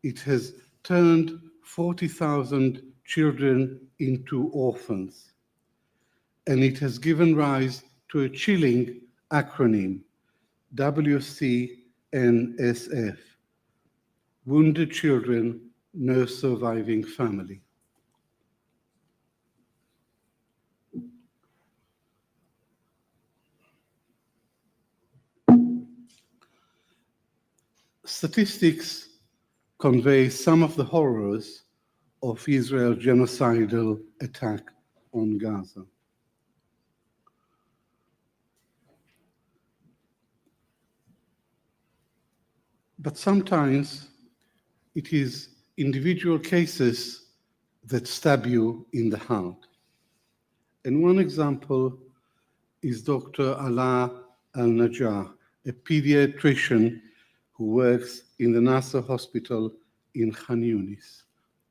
it has turned 40,000 children into orphans. And it has given rise to a chilling acronym, WCNSF, Wounded Children, No Surviving Family. Statistics convey some of the horrors of Israel's genocidal attack on Gaza. But sometimes it is individual cases that stab you in the heart. And one example is Dr. Ala Al-Najjar, a pediatrician who works in the Nasser Hospital in Khan Yunis.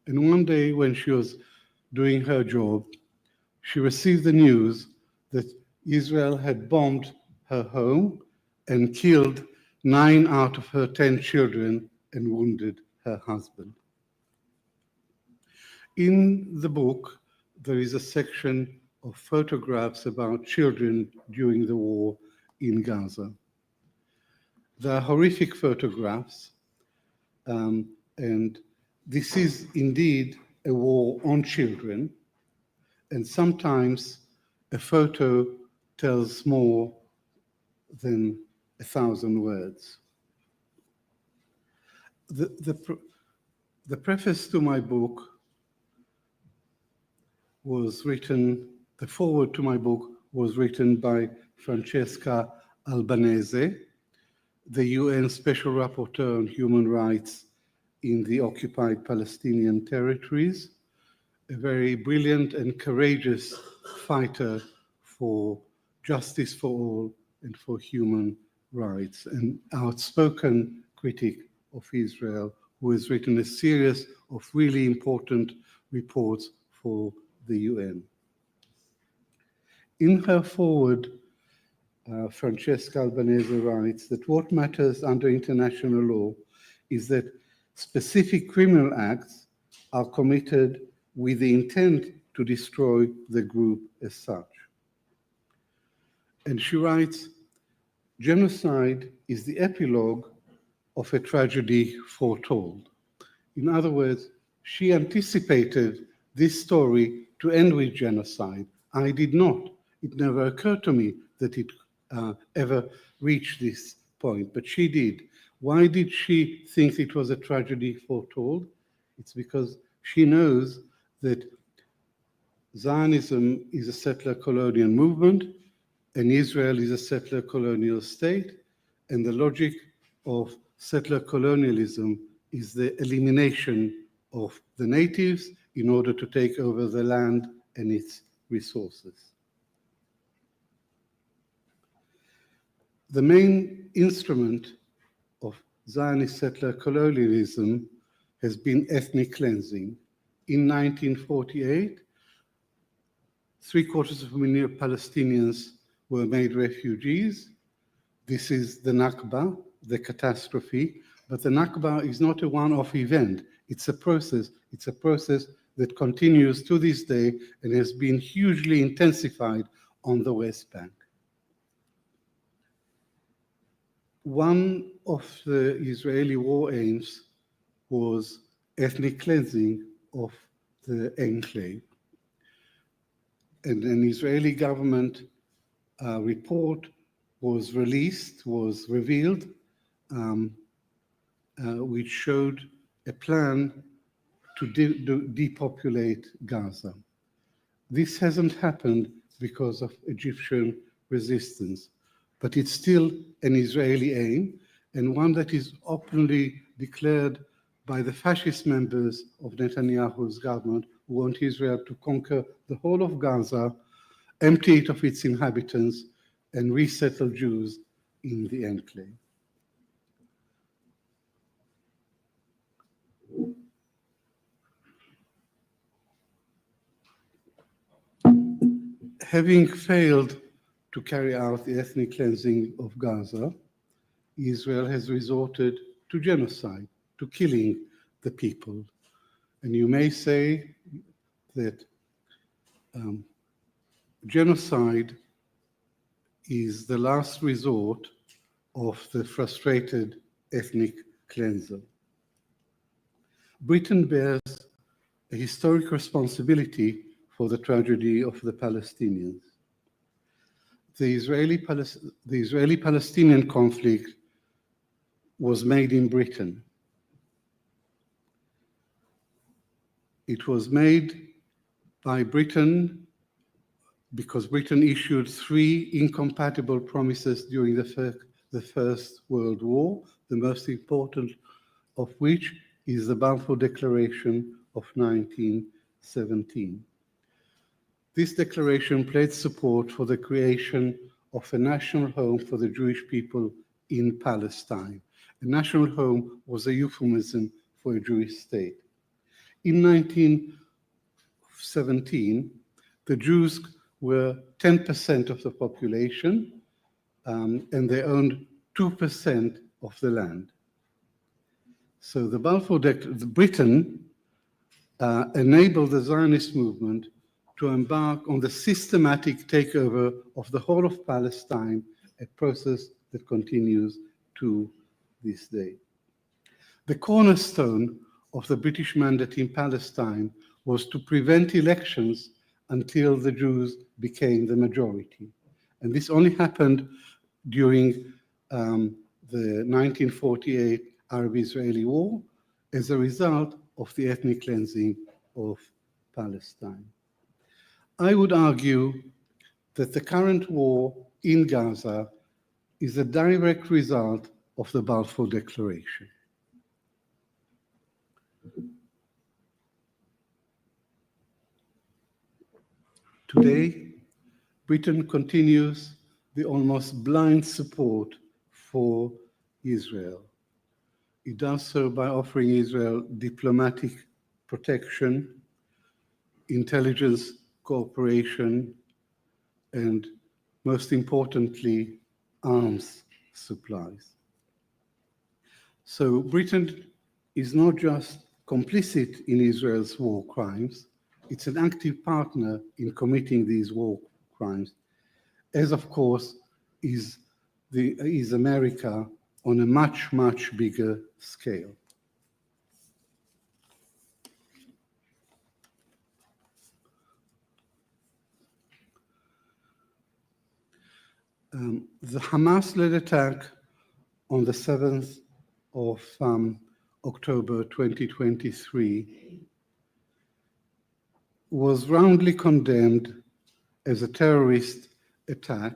And one day when she was doing her job, she received the news that Israel had bombed her home and killed 9 out of her 10 children and wounded her husband. In the book, there is a section of photographs about children during the war in Gaza. They are horrific photographs, and this is indeed a war on children, and sometimes a photo tells more than 1,000 words. The preface to my book was written, the foreword to my book was written by Francesca Albanese, the UN Special Rapporteur on Human Rights in the occupied Palestinian territories, a very brilliant and courageous fighter for justice for all and for human rights, an outspoken critic of Israel who has written a series of really important reports for the UN. In her foreword, Francesca Albanese writes that what matters under international law is that specific criminal acts are committed with the intent to destroy the group as such. And she writes, genocide is the epilogue of a tragedy foretold. In other words, she anticipated this story to end with genocide. I did not. It never occurred to me that it ever reached this point, but she did. Why did she think it was a tragedy foretold? It's because she knows that Zionism is a settler colonial movement and Israel is a settler colonial state, and the logic of settler colonialism is the elimination of the natives in order to take over the land and its resources. The main instrument of Zionist settler colonialism has been ethnic cleansing. In 1948, 750,000 Palestinians were made refugees. This is the Nakba, the catastrophe, but the Nakba is not a one-off event. It's a process. It's a process that continues to this day and has been hugely intensified on the West Bank. One of the Israeli war aims was ethnic cleansing of the enclave. And an Israeli government report was released, was revealed, which showed a plan to depopulate Gaza. This hasn't happened because of Egyptian resistance, but it's still an Israeli aim, and one that is openly declared by the fascist members of Netanyahu's government who want Israel to conquer the whole of Gaza, empty it of its inhabitants, and resettle Jews in the enclave. Having failed to carry out the ethnic cleansing of Gaza, Israel has resorted to genocide, to killing the people. And you may say that genocide is the last resort of the frustrated ethnic cleanser. Britain bears a historic responsibility for the tragedy of the Palestinians. The Israeli-Palestinian conflict was made in Britain. It was made by Britain because Britain issued 3 incompatible promises during the First World War, the most important of which is the Balfour Declaration of 1917. This declaration pledged support for the creation of a national home for the Jewish people in Palestine. A national home was a euphemism for a Jewish state. In 1917, the Jews were 10% of the population, and they owned 2% of the land. So the Balfour Britain enabled the Zionist movement to embark on the systematic takeover of the whole of Palestine, a process that continues to this day. The cornerstone of the British mandate in Palestine was to prevent elections until the Jews became the majority. And this only happened during the 1948 Arab-Israeli War as a result of the ethnic cleansing of Palestine. I would argue that the current war in Gaza is a direct result of the Balfour Declaration. Today, Britain continues the almost blind support for Israel. It does so by offering Israel diplomatic protection, intelligence cooperation, and most importantly, arms supplies. So Britain is not just complicit in Israel's war crimes, it's an active partner in committing these war crimes, as of course is America on a much, much bigger scale. The Hamas-led attack on the 7th of October 2023 was roundly condemned as a terrorist attack,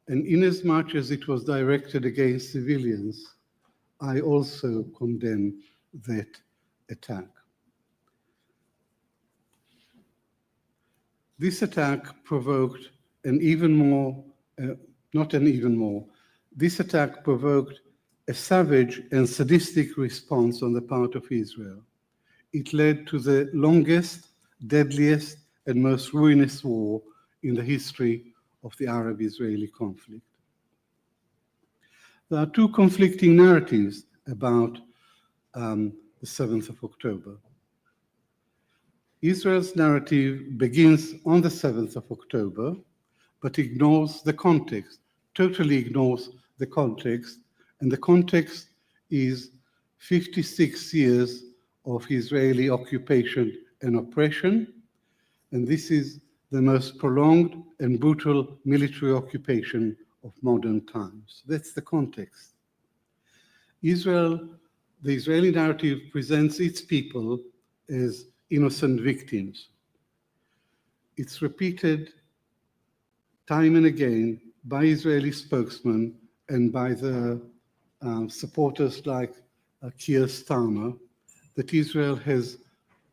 and inasmuch as it was directed against civilians, I also condemn that attack. This attack provoked this attack provoked a savage and sadistic response on the part of Israel. It led to the longest, deadliest, and most ruinous war in the history of the Arab-Israeli conflict. There are 2 conflicting narratives about the 7th of October. Israel's narrative begins on the 7th of October, but ignores the context, totally ignores the context, and the context is 56 years of Israeli occupation and oppression, and this is the most prolonged and brutal military occupation of modern times. That's the context. The Israeli narrative presents its people as innocent victims. It's repeated time and again by Israeli spokesmen and by the supporters like Keir Starmer that Israel has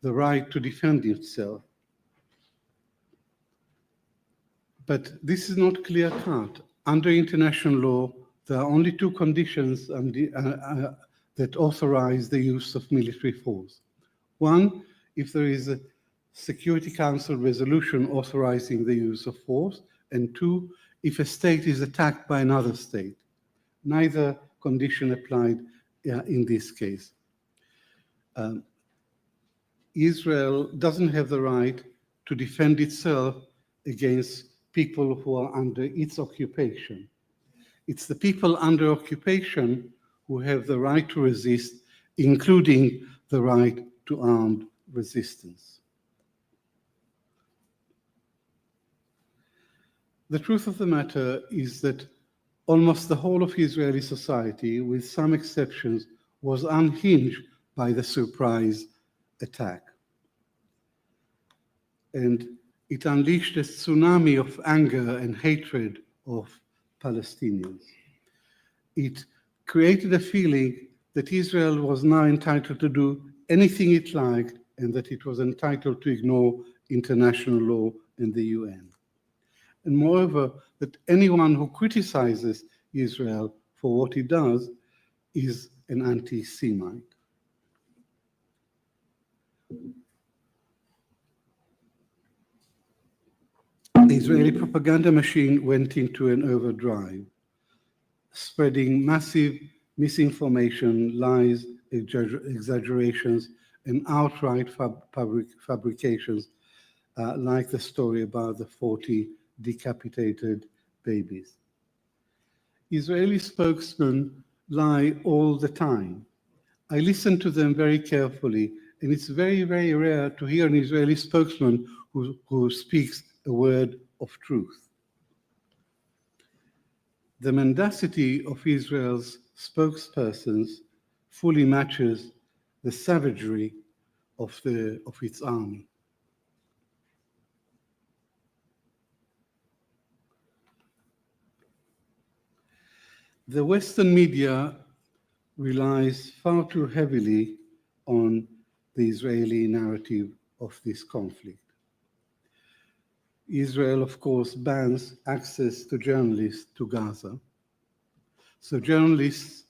the right to defend itself. But this is not clear-cut. Under international law, there are only 2 conditions that authorize the use of military force. 1, if there is a Security Council resolution authorizing the use of force, and 2, if a state is attacked by another state. Neither condition applied in this case. Israel doesn't have the right to defend itself against people who are under its occupation. It's the people under occupation who have the right to resist, including the right to armed resistance. The truth of the matter is that almost the whole of Israeli society, with some exceptions, was unhinged by the surprise attack. And it unleashed a tsunami of anger and hatred of Palestinians. It created a feeling that Israel was now entitled to do anything it liked and that it was entitled to ignore international law and the UN. And moreover, that anyone who criticizes Israel for what it does is an anti-Semite. The Israeli propaganda machine went into an overdrive, spreading massive misinformation, lies, exaggerations, and outright fabrications, like the story about the 40 decapitated babies. Israeli spokesmen lie all the time. I listen to them very carefully, and it's very, very rare to hear an Israeli spokesman who speaks a word of truth. The mendacity of Israel's spokespersons fully matches the savagery of its army. The Western media relies far too heavily on the Israeli narrative of this conflict. Israel, of course, bans access to journalists to Gaza. So journalists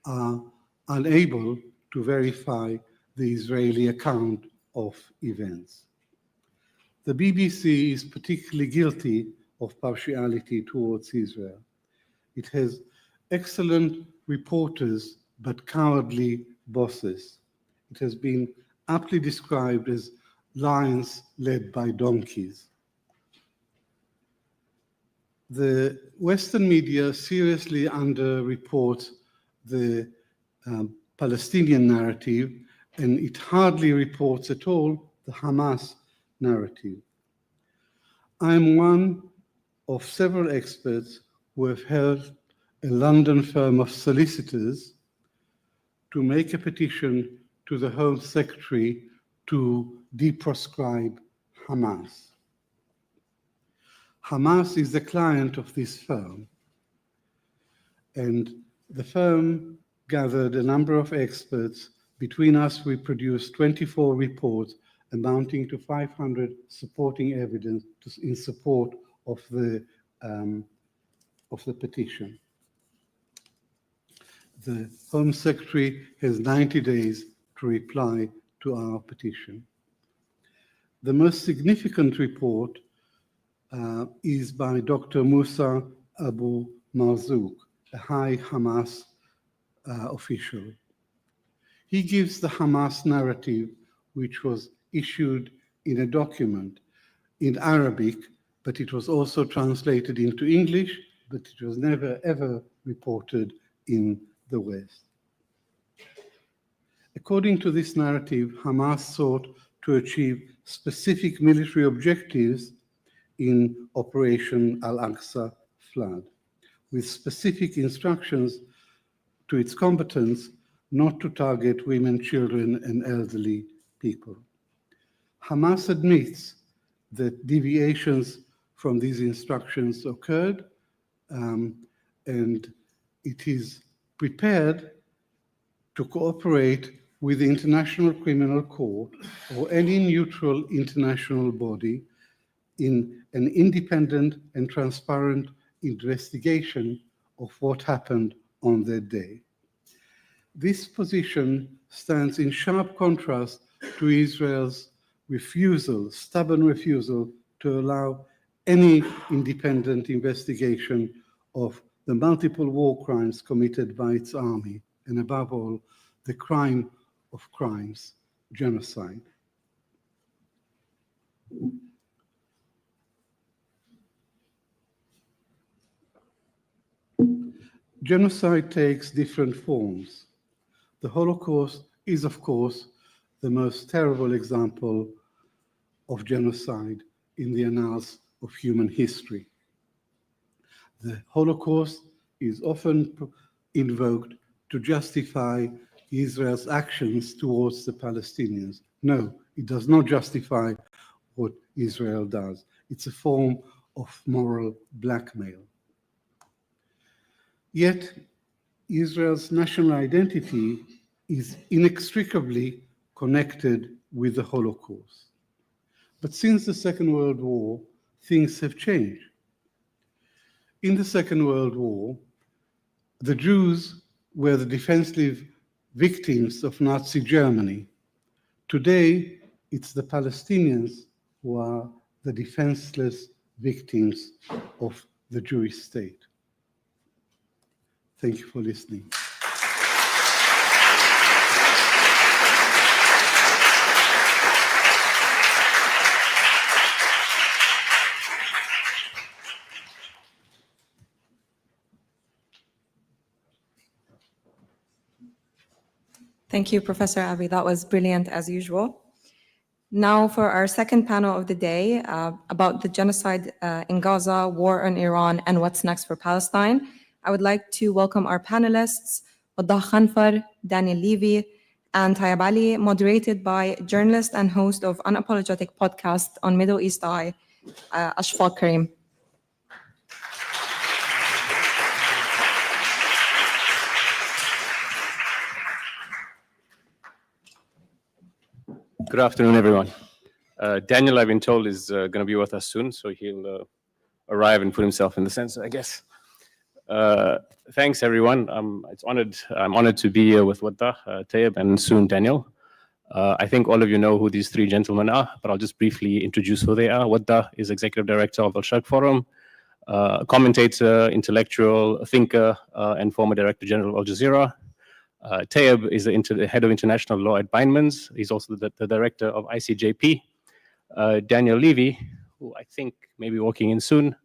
are unable to verify the Israeli account of events. The BBC is particularly guilty of partiality towards Israel. It has excellent reporters, but cowardly bosses. It has been aptly described as lions led by donkeys. The Western media seriously underreports the Palestinian narrative, and it hardly reports at all the Hamas narrative. I am one of several experts who have helped a London firm of solicitors to make a petition to the Home Secretary to deproscribe Hamas. Hamas is the client of this firm, and the firm gathered a number of experts. Between us, we produced 24 reports amounting to 500 supporting evidence in support of the petition. The Home Secretary has 90 days to reply to our petition. The most significant report is by Dr. Musa Abu Marzouk, a high Hamas official. He gives the Hamas narrative, which was issued in a document in Arabic, but it was also translated into English, but it was never ever reported in the West. According to this narrative, Hamas sought to achieve specific military objectives in Operation Al-Aqsa Flood, with specific instructions to its combatants not to target women, children, and elderly people. Hamas admits that deviations from these instructions occurred, and it is prepared to cooperate with the International Criminal Court or any neutral international body in an independent and transparent investigation of what happened on that day. This position stands in sharp contrast to Israel's stubborn refusal to allow any independent investigation of the multiple war crimes committed by its army, and above all, the crime of crimes, genocide. Genocide takes different forms. The Holocaust is, of course, the most terrible example of genocide in the annals of human history. The Holocaust is often invoked to justify Israel's actions towards the Palestinians. No, it does not justify what Israel does. It's a form of moral blackmail. Yet, Israel's national identity is inextricably connected with the Holocaust. But since the Second World War, things have changed. In the Second World War, the Jews were the defenseless victims of Nazi Germany. Today, it's the Palestinians who are the defenseless victims of the Jewish state. Thank you for listening. Thank you, Professor Avi. That was brilliant as usual. Now for our second panel of the day about the genocide in Gaza, war in Iran, and what's next for Palestine. I would like to welcome our panelists, Wadah Khanfar, Daniel Levy, and Tayab Ali, moderated by journalist and host of Unapologetic podcast on Middle East Eye, Ashfaaq Carim. Good afternoon, everyone. Daniel, I've been told, is going to be with us soon, so he'll arrive and put himself in the center, I guess. Thanks, everyone. I'm honored to be here with Wadah, Tayab, and soon Daniel. I think all of you know who these three gentlemen are, but I'll just briefly introduce who they are. Wadah is Executive Director of Al-Sharq Forum, commentator, intellectual, thinker, and former Director General of Al Jazeera. Tayab is the head of international law at Bindmans. He's also the director of ICJP. Daniel Levy, who I think may be walking in soon.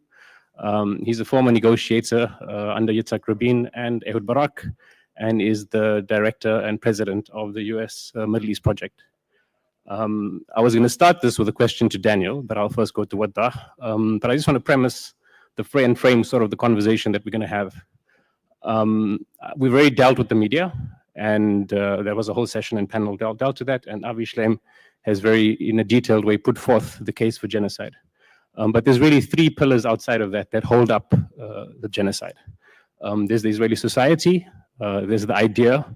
He's a former negotiator under Yitzhak Rabin and Ehud Barak, and is the director and president of the US Middle East Project. I was going to start this with a question to Daniel, but I'll first go to Wadah. But I just want to premise the frame sort of the conversation that we're going to have. We've already dealt with the media, and there was a whole session and panel dealt to that, and Avi Shlaim has in a detailed way, put forth the case for genocide. But there's really three pillars outside of that hold up the genocide. There's the Israeli society, there's the idea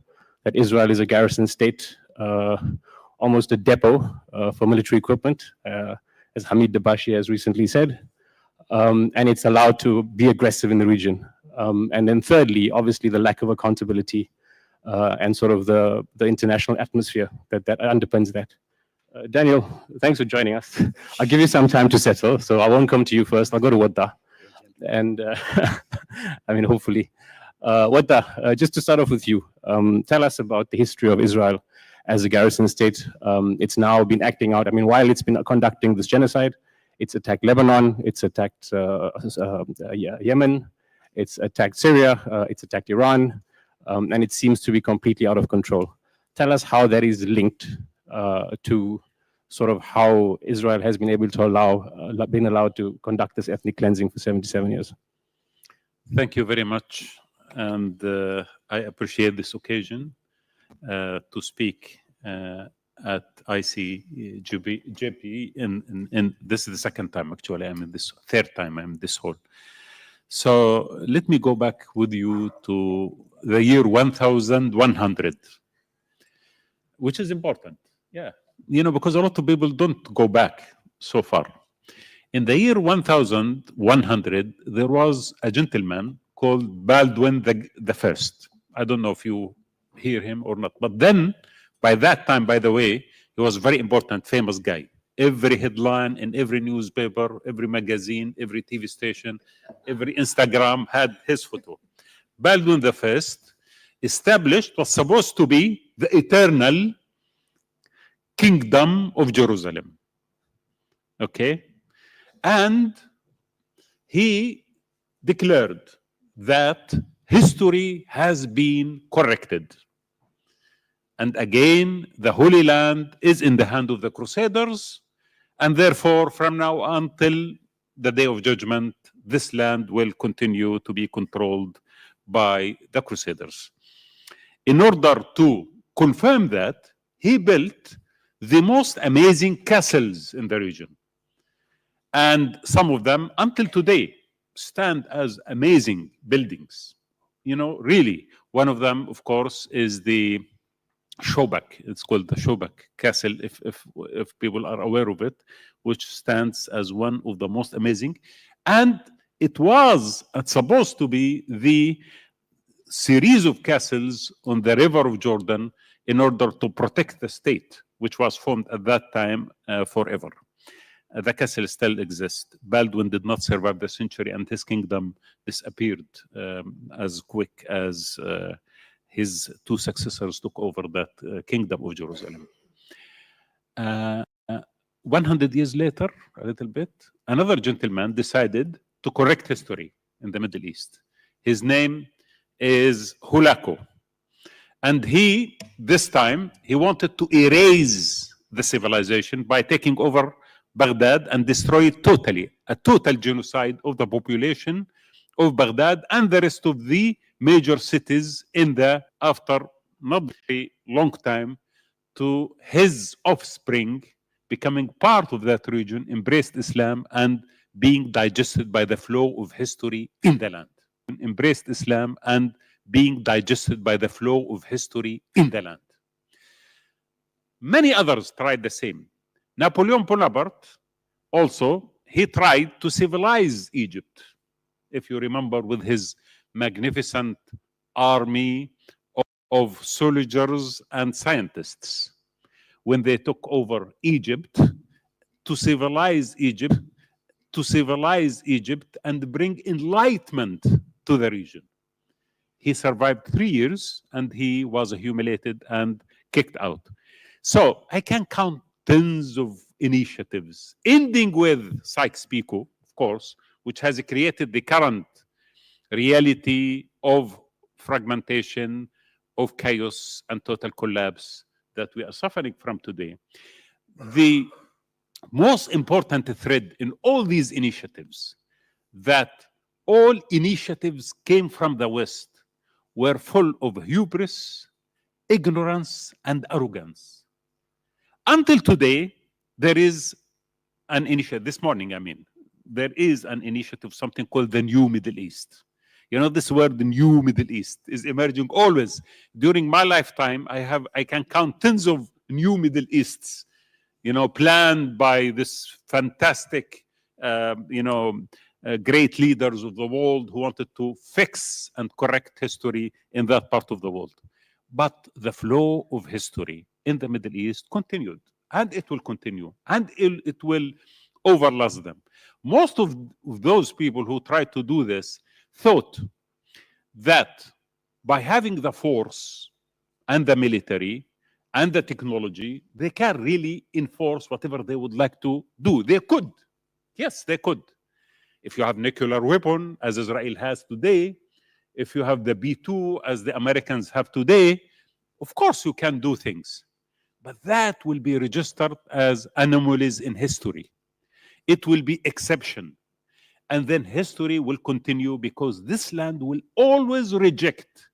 that Israel is a garrison state, almost a depot for military equipment, as Hamid Dabashi has recently said, and it's allowed to be aggressive in the region. And then thirdly, obviously the lack of accountability and sort of the international atmosphere that underpins that. Daniel, thanks for joining us. I'll give you some time to settle, so I won't come to you first. I'll go to Wadah. And I mean, hopefully. Wadah, just to start off with you, tell us about the history of Israel as a garrison state. It's now been acting out. I mean, while it's been conducting this genocide, it's attacked Lebanon, it's attacked Yemen, it's attacked Syria, it's attacked Iran, and it seems to be completely out of control. Tell us how that is linked to sort of how Israel has been able to been allowed to conduct this ethnic cleansing for 77 years. Thank you very much, and I appreciate this occasion to speak at ICJP. And this is the second time, actually. Third time I'm in this hall. So let me go back with you to the year 1100, which is important. Yeah, because a lot of people don't go back so far. In the year 1100, there was a gentleman called Baldwin the First. I don't know if you hear him or not. But then, by that time, by the way, he was a very important, famous guy. Every headline in every newspaper, every magazine, every TV station, every Instagram had his photo. Baldwin the First established what's supposed to be the eternal Kingdom of Jerusalem. Okay? And he declared that history has been corrected. And again, the Holy Land is in the hand of the Crusaders, and therefore, from now until the Day of Judgment, this land will continue to be controlled by the Crusaders. In order to confirm that, he built the most amazing castles in the region. And some of them, until today, stand as amazing buildings. You know, really, one of them, of course, is the Shobak. It's called the Shobak Castle, if people are aware of it, which stands as one of the most amazing. And it was supposed to be the series of castles on the river of Jordan in order to protect the state, which was formed at that time forever. The castle still exists. Baldwin did not survive the century, and his kingdom disappeared as quick as his two successors took over that kingdom of Jerusalem. 100 years later, a little bit, another gentleman decided to correct history in the Middle East. His name is Hulaco. And this time, he wanted to erase the civilization by taking over Baghdad and destroy it totally, a total genocide of the population of Baghdad and the rest of the major cities after not very long time, to his offspring becoming part of that region, embraced Islam and being digested by the flow of history in the land. Embraced Islam and being digested by the flow of history in the land. Many others tried the same. Napoleon Bonaparte also, he tried to civilize Egypt, if you remember, with his magnificent army of soldiers and scientists. When they took over Egypt, to civilize Egypt and bring enlightenment to the region. He survived 3 years and he was humiliated and kicked out. So I can count tens of initiatives, ending with Sykes-Picot, of course, which has created the current reality of fragmentation, of chaos and total collapse that we are suffering from today. The most important thread in all these initiatives, that all initiatives came from the West, were full of hubris, ignorance, and arrogance. Until today, there is an initiative, this morning, there is an initiative, something called the New Middle East. You know, this word, the New Middle East, is emerging always. During my lifetime, I can count tens of New Middle Easts, planned by this fantastic, great leaders of the world who wanted to fix and correct history in that part of the world. But the flow of history in the Middle East continued, and it will continue, and it will overlast them. Most of those people who tried to do this thought that by having the force and the military and the technology, they can really enforce whatever they would like to do. They could. Yes, they could. If you have nuclear weapon, as Israel has today, if you have the B-2, as the Americans have today, of course you can do things. But that will be registered as anomalies in history. It will be exception. And then history will continue, because this land will always reject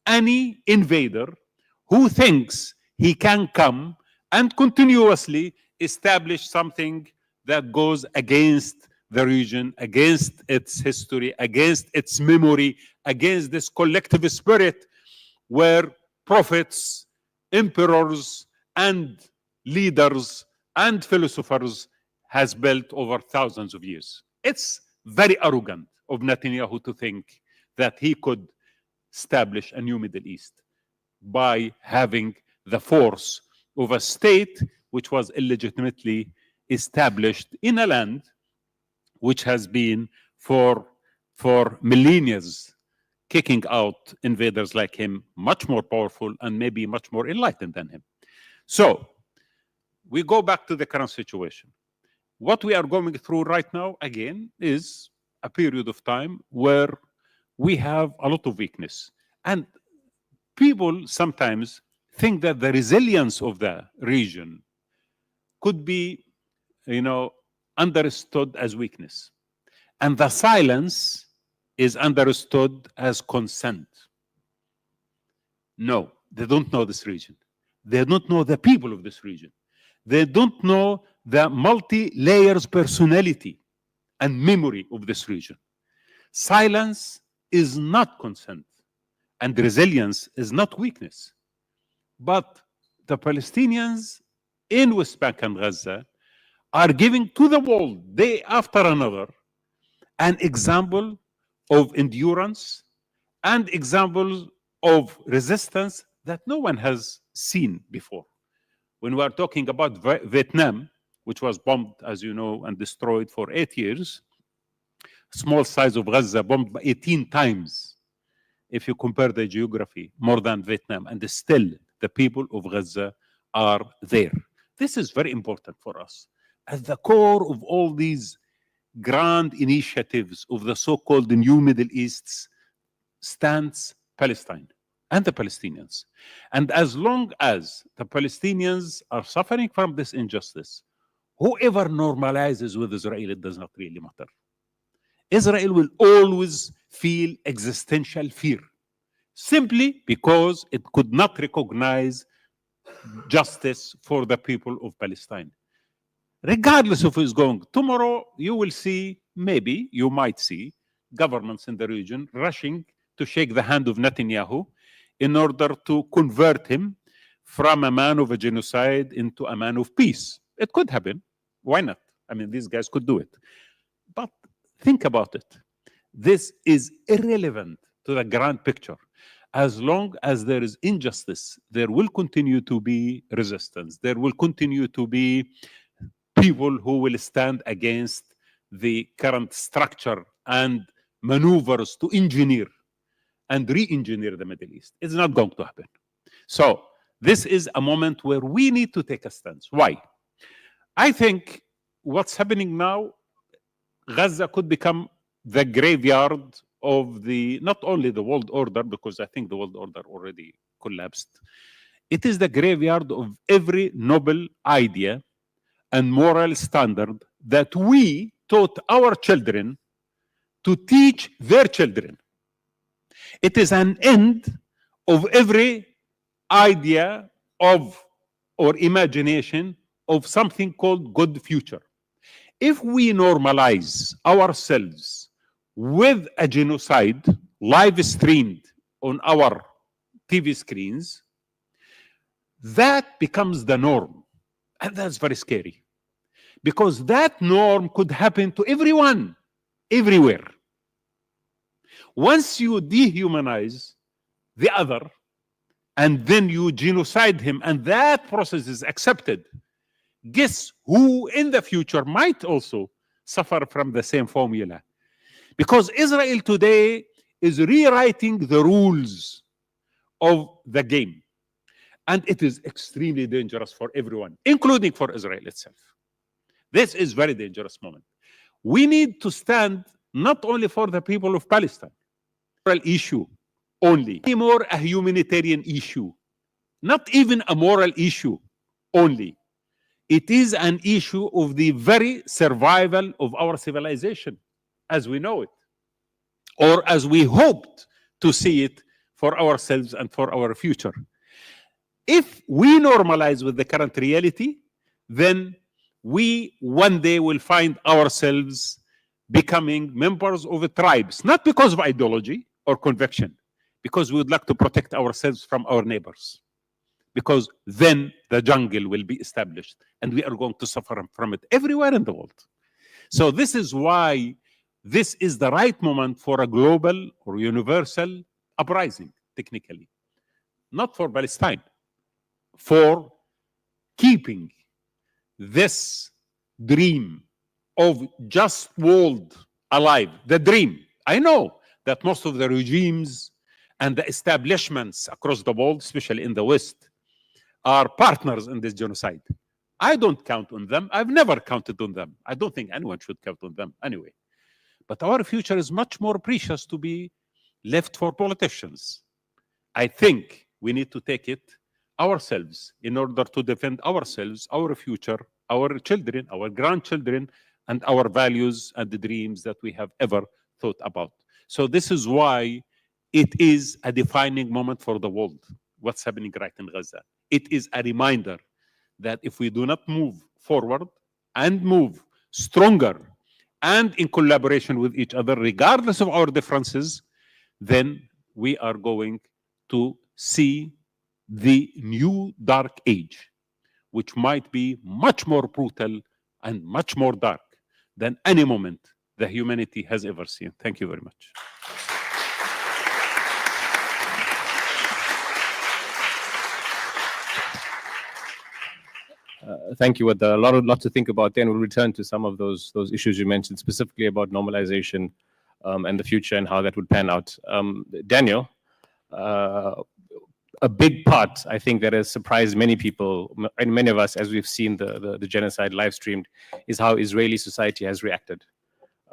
any invader who thinks he can come and continuously establish something that goes against the region, against its history, against its memory, against this collective spirit where prophets, emperors, and leaders and philosophers has built over thousands of years. It's very arrogant of Netanyahu to think that he could establish a new Middle East by having the force of a state which was illegitimately established in a land which has been for millennia kicking out invaders like him, much more powerful and maybe much more enlightened than him. So we go back to the current situation. What we are going through right now, again, is a period of time where we have a lot of weakness. And people sometimes think that the resilience of the region could be, understood as weakness. And the silence is understood as consent. No, they don't know this region. They don't know the people of this region. They don't know the multi-layers personality and memory of this region. Silence is not consent, and resilience is not weakness. But the Palestinians in West Bank and Gaza are giving to the world, day after another, an example of endurance and examples of resistance that no one has seen before. When we are talking about Vietnam, which was bombed, as you know, and destroyed for 8 years, small size of Gaza bombed 18 times. If you compare the geography, more than Vietnam, and still the people of Gaza are there. This is very important for us. At the core of all these grand initiatives of the so-called New Middle East stands Palestine and the Palestinians. And as long as the Palestinians are suffering from this injustice, whoever normalizes with Israel, it does not really matter. Israel will always feel existential fear, simply because it could not recognize justice for the people of Palestine. Regardless of who's going, tomorrow you will see, maybe you might see, governments in the region rushing to shake the hand of Netanyahu in order to convert him from a man of a genocide into a man of peace. It could happen. Why not? I mean, these guys could do it. But think about it. This is irrelevant to the grand picture. As long as there is injustice, there will continue to be resistance. There will continue to be people who will stand against the current structure and maneuvers to engineer and re-engineer the Middle East. It's not going to happen. So this is a moment where we need to take a stance. Why? I think what's happening now, Gaza could become the graveyard of not only the world order, because I think the world order already collapsed. It is the graveyard of every noble idea and moral standard that we taught our children to teach their children. It is an end of every idea of or imagination of something called good future. If we normalize ourselves with a genocide live streamed on our TV screens, that becomes the norm. And that's very scary. Because that norm could happen to everyone, everywhere. Once you dehumanize the other, and then you genocide him, and that process is accepted, guess who in the future might also suffer from the same formula? Because Israel today is rewriting the rules of the game. And it is extremely dangerous for everyone, including for Israel itself. This is a very dangerous moment. We need to stand not only for the people of Palestine, moral issue only, anymore a humanitarian issue, not even a moral issue only. It is an issue of the very survival of our civilization as we know it, or as we hoped to see it for ourselves and for our future. If we normalize with the current reality, then we one day will find ourselves becoming members of tribes, not because of ideology or conviction, because we would like to protect ourselves from our neighbors. Because then the jungle will be established and we are going to suffer from it everywhere in the world. So this is why this is the right moment for a global or universal uprising, technically. Not for Palestine, for keeping this dream of just world alive. The dream. I know that most of the regimes and the establishments across the world, especially in the West, are partners in this genocide. I don't count on them. I've never counted on them. I don't think anyone should count on them anyway. But our future is much more precious to be left for politicians. I think we need to take it ourselves in order to defend ourselves, our future, our children, our grandchildren, and our values and the dreams that we have ever thought about. So this is why it is a defining moment for the world, what's happening right in Gaza. It is a reminder that if we do not move forward and move stronger and in collaboration with each other, regardless of our differences, then we are going to see the new dark age, which might be much more brutal and much more dark than any moment the humanity has ever seen. Thank you very much. Thank you. A lot to think about. Then we'll return to some of those issues you mentioned, specifically about normalization and the future and how that would pan out. Daniel, a big part, I think, that has surprised many people and many of us as we've seen the genocide live streamed is how Israeli society has reacted.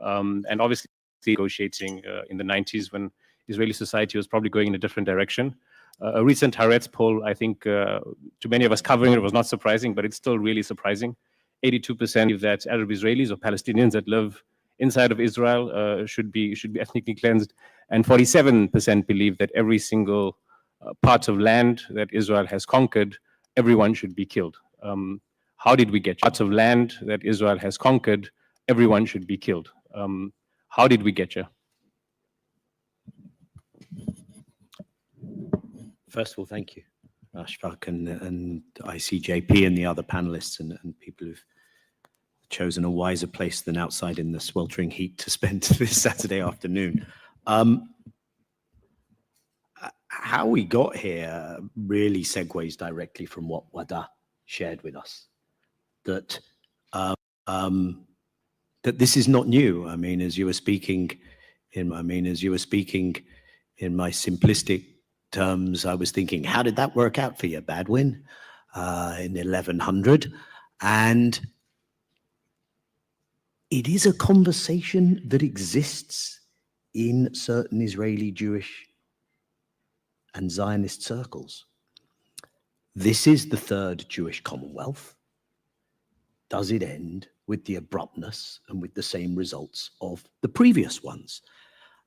And obviously negotiating in the 90s when Israeli society was probably going in a different direction. A recent Haaretz poll, I think, to many of us covering it was not surprising, but it's still really surprising. 82% believe that Arab Israelis or Palestinians that live inside of Israel should be ethnically cleansed, and 47% believe that every single part of land that Israel has conquered, everyone should be killed. How did we get here? Parts of land that Israel has conquered, everyone should be killed. How did we get here? First of all, thank you, Ashfaaq and ICJP and the other panelists and people who've chosen a wiser place than outside in the sweltering heat to spend this Saturday afternoon. How we got here really segues directly from what Wadah shared with us, that that this is not new. I mean, as you were speaking in my simplistic terms, I was thinking, how did that work out for you, Badwin, in 1100? And it is a conversation that exists in certain Israeli Jewish and Zionist circles. This is the third Jewish Commonwealth. Does it end with the abruptness and with the same results of the previous ones?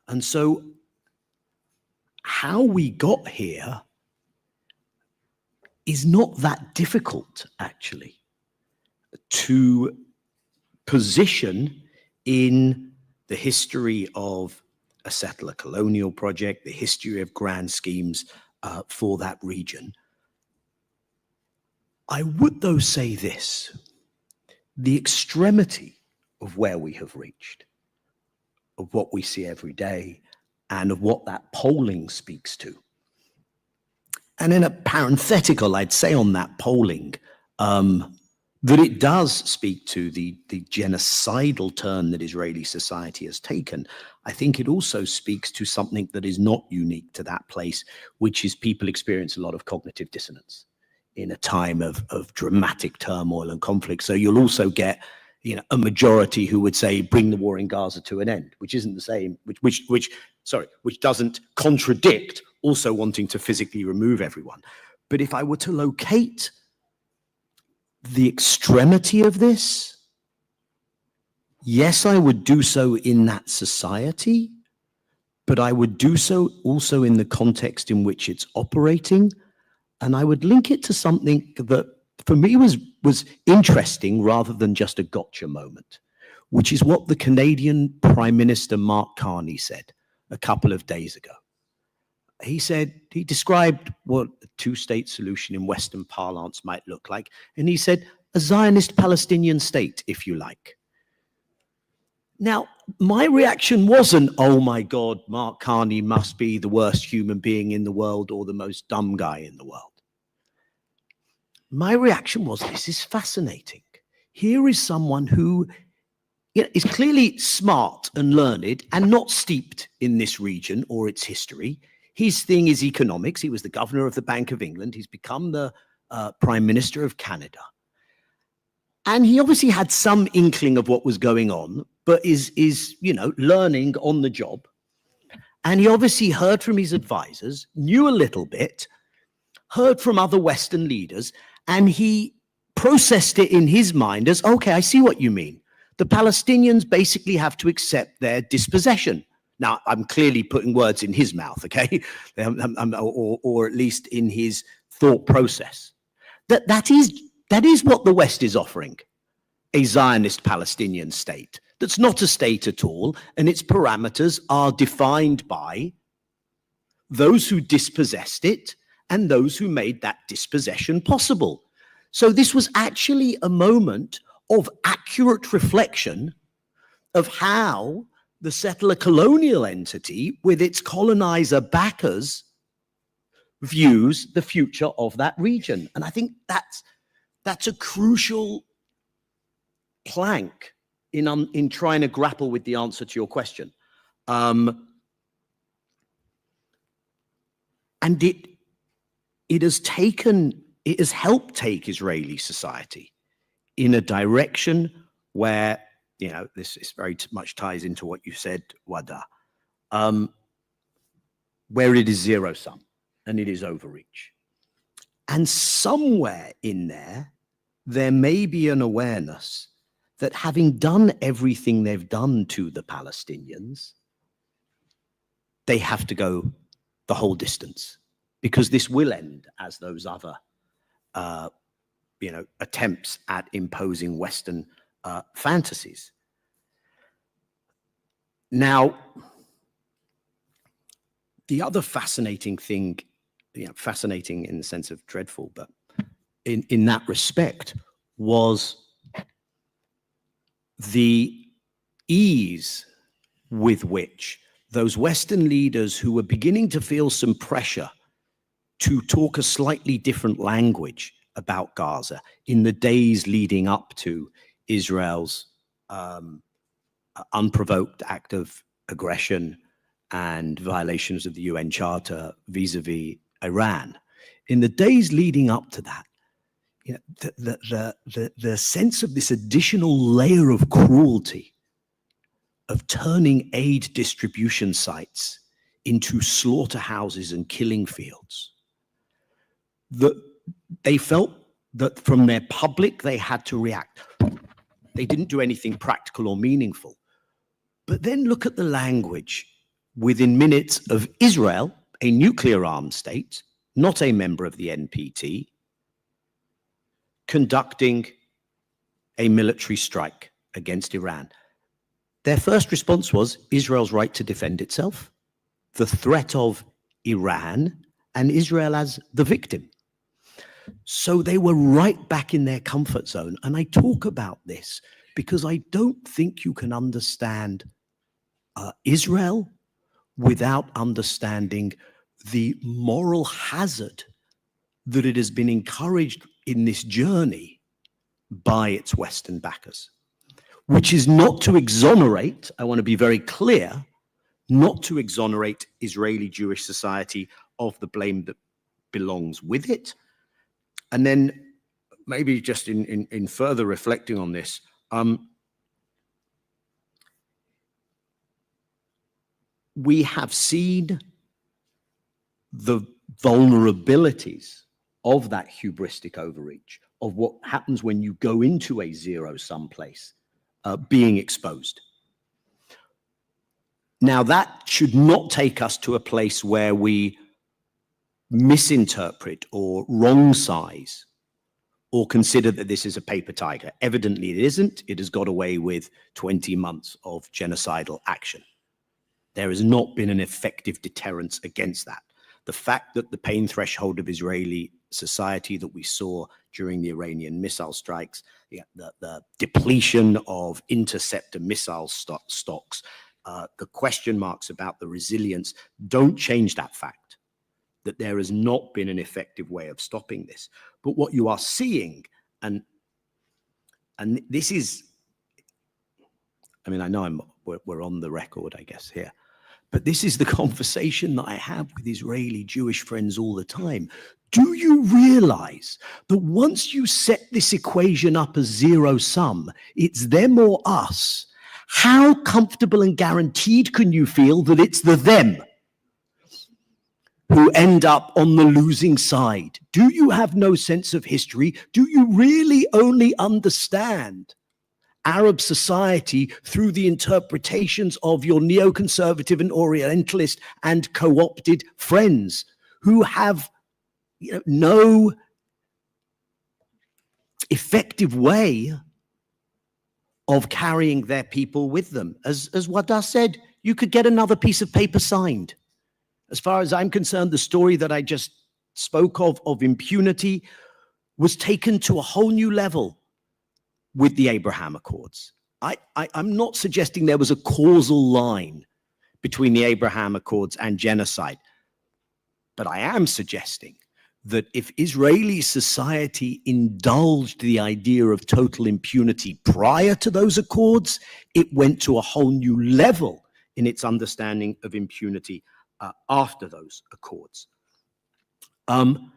And so how we got here is not that difficult, actually, to position in the history of a settler colonial project, the history of grand schemes for that region. I would, though, say this: the extremity of where we have reached, of what we see every day, and of what that polling speaks to. And in a parenthetical, I'd say on that polling, that it does speak to the genocidal turn that Israeli society has taken. I think it also speaks to something that is not unique to that place, which is people experience a lot of cognitive dissonance in a time of dramatic turmoil and conflict. So you'll also get, you know, a majority who would say, bring the war in Gaza to an end, which isn't the same, which doesn't contradict also wanting to physically remove everyone. But if I were to locate the extremity of this, yes, I would do so in that society, but I would do so also in the context in which it's operating. And I would link it to something that for me was interesting rather than just a gotcha moment, which is what the Canadian Prime Minister Mark Carney said a couple of days ago. He described what a two-state solution in Western parlance might look like. And he said, a Zionist Palestinian state, if you like. Now, my reaction wasn't, oh my God, Mark Carney must be the worst human being in the world or the most dumb guy in the world. My reaction was, this is fascinating. Here is someone who, you know, is clearly smart and learned and not steeped in this region or its history. His thing is economics. He was the governor of the Bank of England. He's become the Prime Minister of Canada. And he obviously had some inkling of what was going on, but is you know, learning on the job. And he obviously heard from his advisors, knew a little bit, heard from other Western leaders, and he processed it in his mind as, okay, I see what you mean. The Palestinians basically have to accept their dispossession. Now, I'm clearly putting words in his mouth, okay? Or at least in his thought process. That is what the West is offering, a Zionist Palestinian state. That's not a state at all, and its parameters are defined by those who dispossessed it and those who made that dispossession possible. So this was actually a moment of accurate reflection of how the settler colonial entity with its colonizer backers views the future of that region. And I think that's a crucial plank in trying to grapple with the answer to your question. And it has helped take Israeli society in a direction where, you know, this is very much ties into what you said, Wadah, where it is zero sum and it is overreach. And somewhere in there may be an awareness that having done everything they've done to the Palestinians, they have to go the whole distance, because this will end as those other you know, attempts at imposing Western fantasies. Now, the other fascinating thing, you know, fascinating in the sense of dreadful, but in that respect, was the ease with which those Western leaders who were beginning to feel some pressure to talk a slightly different language about Gaza in the days leading up to Israel's unprovoked act of aggression and violations of the UN Charter vis-a-vis Iran. In the days leading up to that, you know, the sense of this additional layer of cruelty of turning aid distribution sites into slaughterhouses and killing fields, that they felt that from their public they had to react. They didn't do anything practical or meaningful. But then look at the language within minutes of Israel, a nuclear armed state, not a member of the NPT, conducting a military strike against Iran. Their first response was Israel's right to defend itself, the threat of Iran, and Israel as the victim. So they were right back in their comfort zone. And I talk about this because I don't think you can understand Israel without understanding the moral hazard that it has been encouraged in this journey by its Western backers, which is not to exonerate, I want to be very clear, not to exonerate Israeli Jewish society of the blame that belongs with it. And then maybe just in further reflecting on this, we have seen the vulnerabilities of that hubristic overreach, of what happens when you go into a zero-sum place, being exposed. Now, that should not take us to a place where we misinterpret or wrong size or consider that this is a paper tiger. Evidently it isn't. It has got away with 20 months of genocidal action. There has not been an effective deterrence against that. The fact that the pain threshold of Israeli society that we saw during the Iranian missile strikes, the depletion of interceptor missile stocks, the question marks about the resilience don't change that fact, that there has not been an effective way of stopping this. But what you are seeing, and this is, I mean, I know we're on the record, I guess, here, But this is the conversation that I have with Israeli Jewish friends all the time. Do you realize that once you set this equation up as zero sum, it's them or us, how comfortable and guaranteed can you feel that it's the them who end up on the losing side? Do you have no sense of history? Do you really only understand Arab society through the interpretations of your neoconservative and Orientalist and co-opted friends who have no effective way of carrying their people with them? As Wadah said, you could get another piece of paper signed. As far as I'm concerned, the story that I just spoke of impunity was taken to a whole new level with the Abraham Accords. I'm not suggesting there was a causal line between the Abraham Accords and genocide, but I am suggesting that if Israeli society indulged the idea of total impunity prior to those accords, it went to a whole new level in its understanding of impunity after those accords. And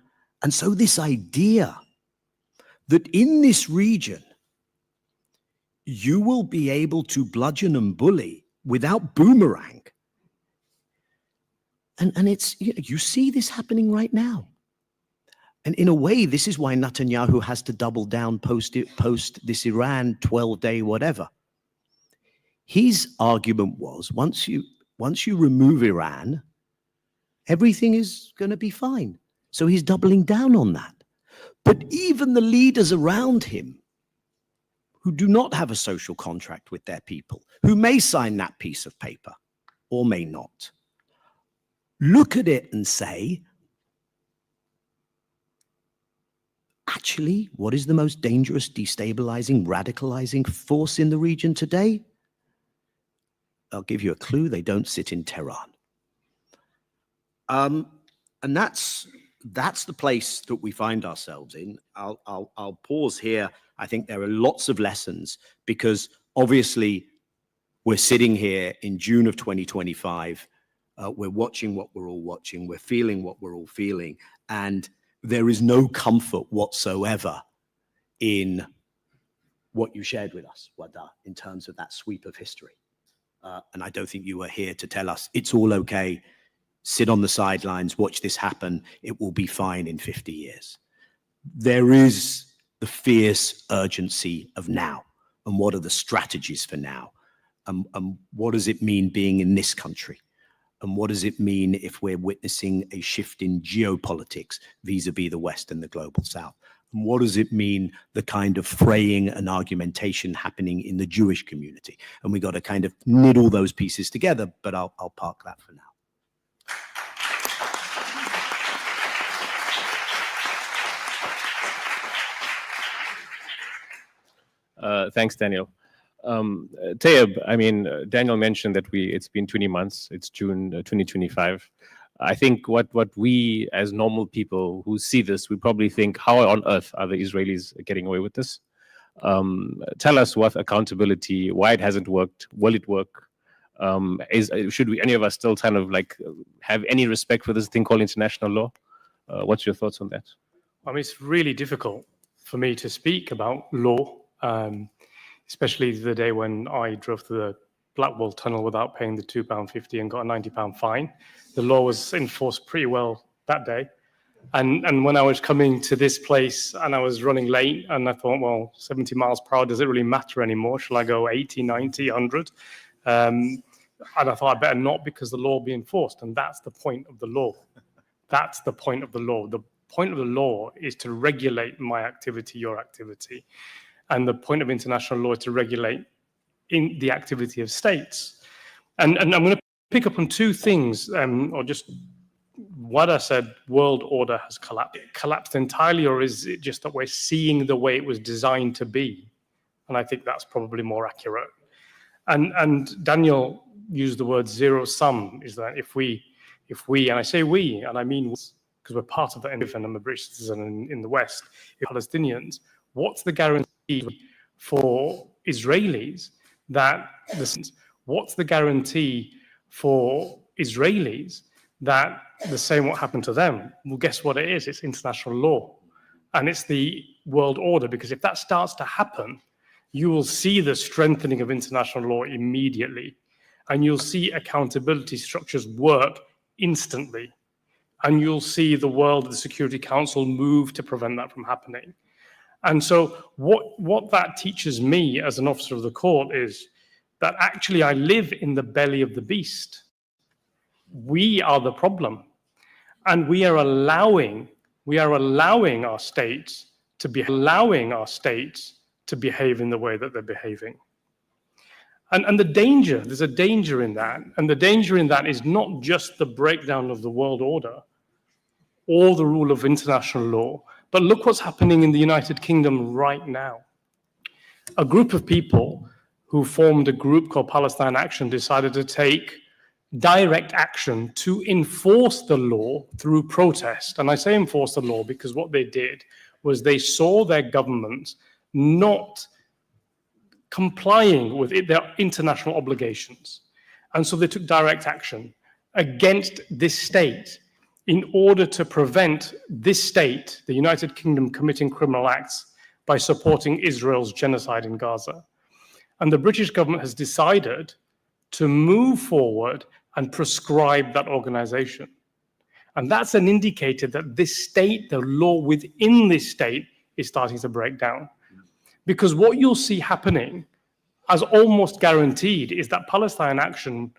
so this idea that in this region, you will be able to bludgeon and bully without boomerang. And it's, you see this happening right now. And in a way, this is why Netanyahu has to double down post this Iran 12-day whatever. His argument was, once you remove Iran, everything is going to be fine. So he's doubling down on that. But even the leaders around him who do not have a social contract with their people, who may sign that piece of paper or may not, look at it and say, actually, what is the most dangerous, destabilizing, radicalizing force in the region today? I'll give you a clue, they don't sit in Tehran. And that's the place that we find ourselves in. I'll pause here. I think there are lots of lessons because obviously we're sitting here in June of 2025. We're watching what we're all watching. We're feeling what we're all feeling. And there is no comfort whatsoever in what you shared with us, Wadah, in terms of that sweep of history. And I don't think you were here to tell us it's all okay. Sit on the sidelines, watch this happen. It will be fine in 50 years. There is the fierce urgency of now. And what are the strategies for now? And what does it mean being in this country? And what does it mean if we're witnessing a shift in geopolitics vis-a-vis the West and the global South? And what does it mean, the kind of fraying and argumentation happening in the Jewish community? And we got to kind of knit all those pieces together, but I'll park that for now. Thanks, Daniel. Tayab, I mean, Daniel mentioned that it's been 20 months. It's June 2025. I think what we as normal people who see this, we probably think, how on earth are the Israelis getting away with this? Tell us what accountability, why it hasn't worked, will it work? Should we, any of us still kind of like have any respect for this thing called international law? What's your thoughts on that? I mean, it's really difficult for me to speak about law. Especially the day when I drove to the Blackwall Tunnel without paying the £2.50 and got a £90 fine. The law was enforced pretty well that day. And when I was coming to this place and I was running late and I thought, well, 70 miles per hour, does it really matter anymore? Shall I go 80, 90, 100? And I thought I better not because the law will be enforced. And that's the point of the law. That's the point of the law. The point of the law is to regulate my activity, your activity. And the point of international law is to regulate in the activity of states. And I'm going to pick up on two things, or just what I said, world order has collapsed entirely, or is it just that we're seeing the way it was designed to be? And I think that's probably more accurate. And Daniel used the word zero sum, is that if we, and I say we, and I mean because we're part of that, and I'm a British citizen in the West, Palestinians, what's the guarantee for Israelis that what's the guarantee for Israelis that the same what happened to them. Well, guess what it is? It's international law. And it's the world order, because if that starts to happen, you will see the strengthening of international law immediately. And you'll see accountability structures work instantly. And you'll see the world of the Security Council move to prevent that from happening. And so what that teaches me as an officer of the court is that actually I live in the belly of the beast. We are the problem. And we are allowing our states to behave in the way that they're behaving. And there's a danger in that. And the danger in that is not just the breakdown of the world order or the rule of international law, but look what's happening in the United Kingdom right now. A group of people who formed a group called Palestine Action decided to take direct action to enforce the law through protest. And I say enforce the law because what they did was they saw their government not complying with their international obligations. And so they took direct action against this state in order to prevent this state, the United Kingdom, committing criminal acts by supporting Israel's genocide in Gaza. And the British government has decided to move forward and prescribe that organization. And that's an indicator that this state, the law within this state, is starting to break down. Because what you'll see happening, as almost guaranteed, is that Palestine Action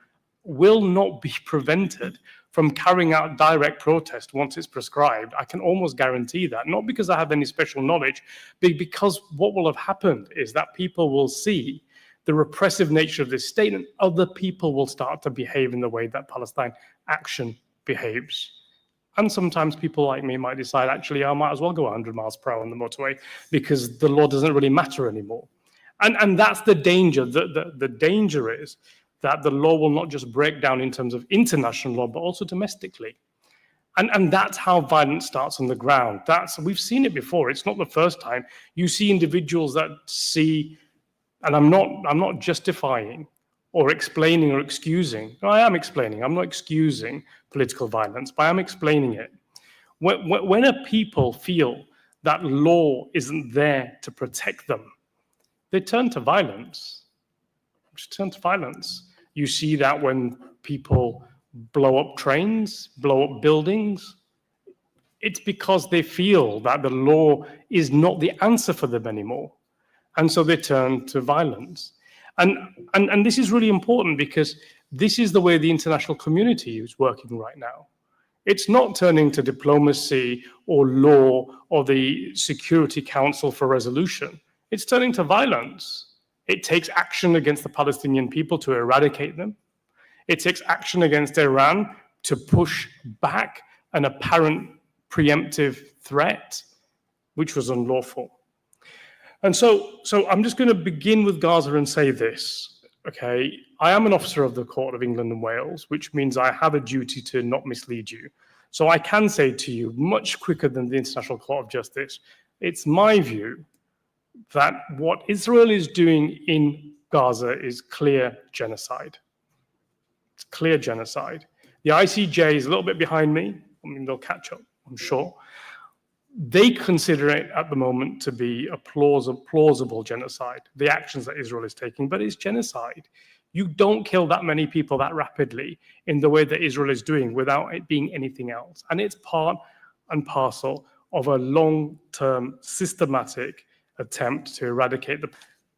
will not be prevented from carrying out direct protest once it's prescribed. I can almost guarantee that, not because I have any special knowledge, but because what will have happened is that people will see the repressive nature of this state, and other people will start to behave in the way that Palestine Action behaves. And sometimes people like me might decide, actually, I might as well go 100 miles per hour on the motorway because the law doesn't really matter anymore. And that's the danger. The danger is that the law will not just break down in terms of international law, but also domestically. And that's how violence starts on the ground. We've seen it before. It's not the first time. You see individuals that see, and I'm not justifying or explaining or excusing. No, I am explaining. I'm not excusing political violence, but I'm explaining it. When a people feel that law isn't there to protect them, they turn to violence. Just turn to violence. You see that when people blow up trains, blow up buildings. It's because they feel that the law is not the answer for them anymore. And so they turn to violence. And this is really important because this is the way the international community is working right now. It's not turning to diplomacy or law or the Security Council for resolution. It's turning to violence. It takes action against the Palestinian people to eradicate them. It takes action against Iran to push back an apparent preemptive threat, which was unlawful. And so I'm just going to begin with Gaza and say this, okay? I am an officer of the Court of England and Wales, which means I have a duty to not mislead you. So I can say to you, much quicker than the International Court of Justice, it's my view that what Israel is doing in Gaza is clear genocide. It's clear genocide. The ICJ is a little bit behind me. I mean, they'll catch up, I'm sure. They consider it at the moment to be a plausible genocide, the actions that Israel is taking, but it's genocide. You don't kill that many people that rapidly in the way that Israel is doing without it being anything else. And it's part and parcel of a long-term systematic attempt to eradicate the...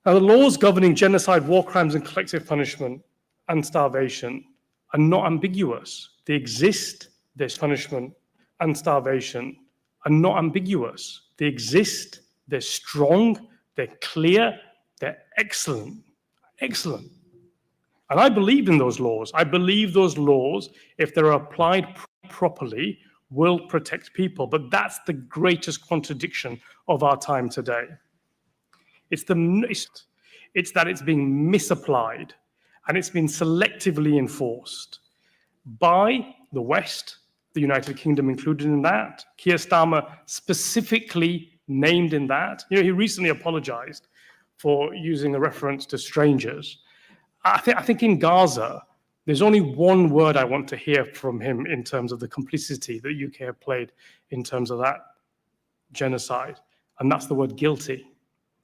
Now, the laws governing genocide, war crimes, and collective punishment and starvation are not ambiguous. They exist. There's punishment and starvation are not ambiguous. They exist, they're strong, they're clear, they're excellent. Excellent. And I believe in those laws. I believe those laws, if they're applied properly, will protect people. But that's the greatest contradiction of our time today. It's that it's being misapplied and it's been selectively enforced by the West, the United Kingdom included in that. Keir Starmer specifically named in that. You know, he recently apologized for using a reference to strangers. I think in Gaza, There's only one word I want to hear from him in terms of the complicity that UK have played in terms of that genocide, and that's the word guilty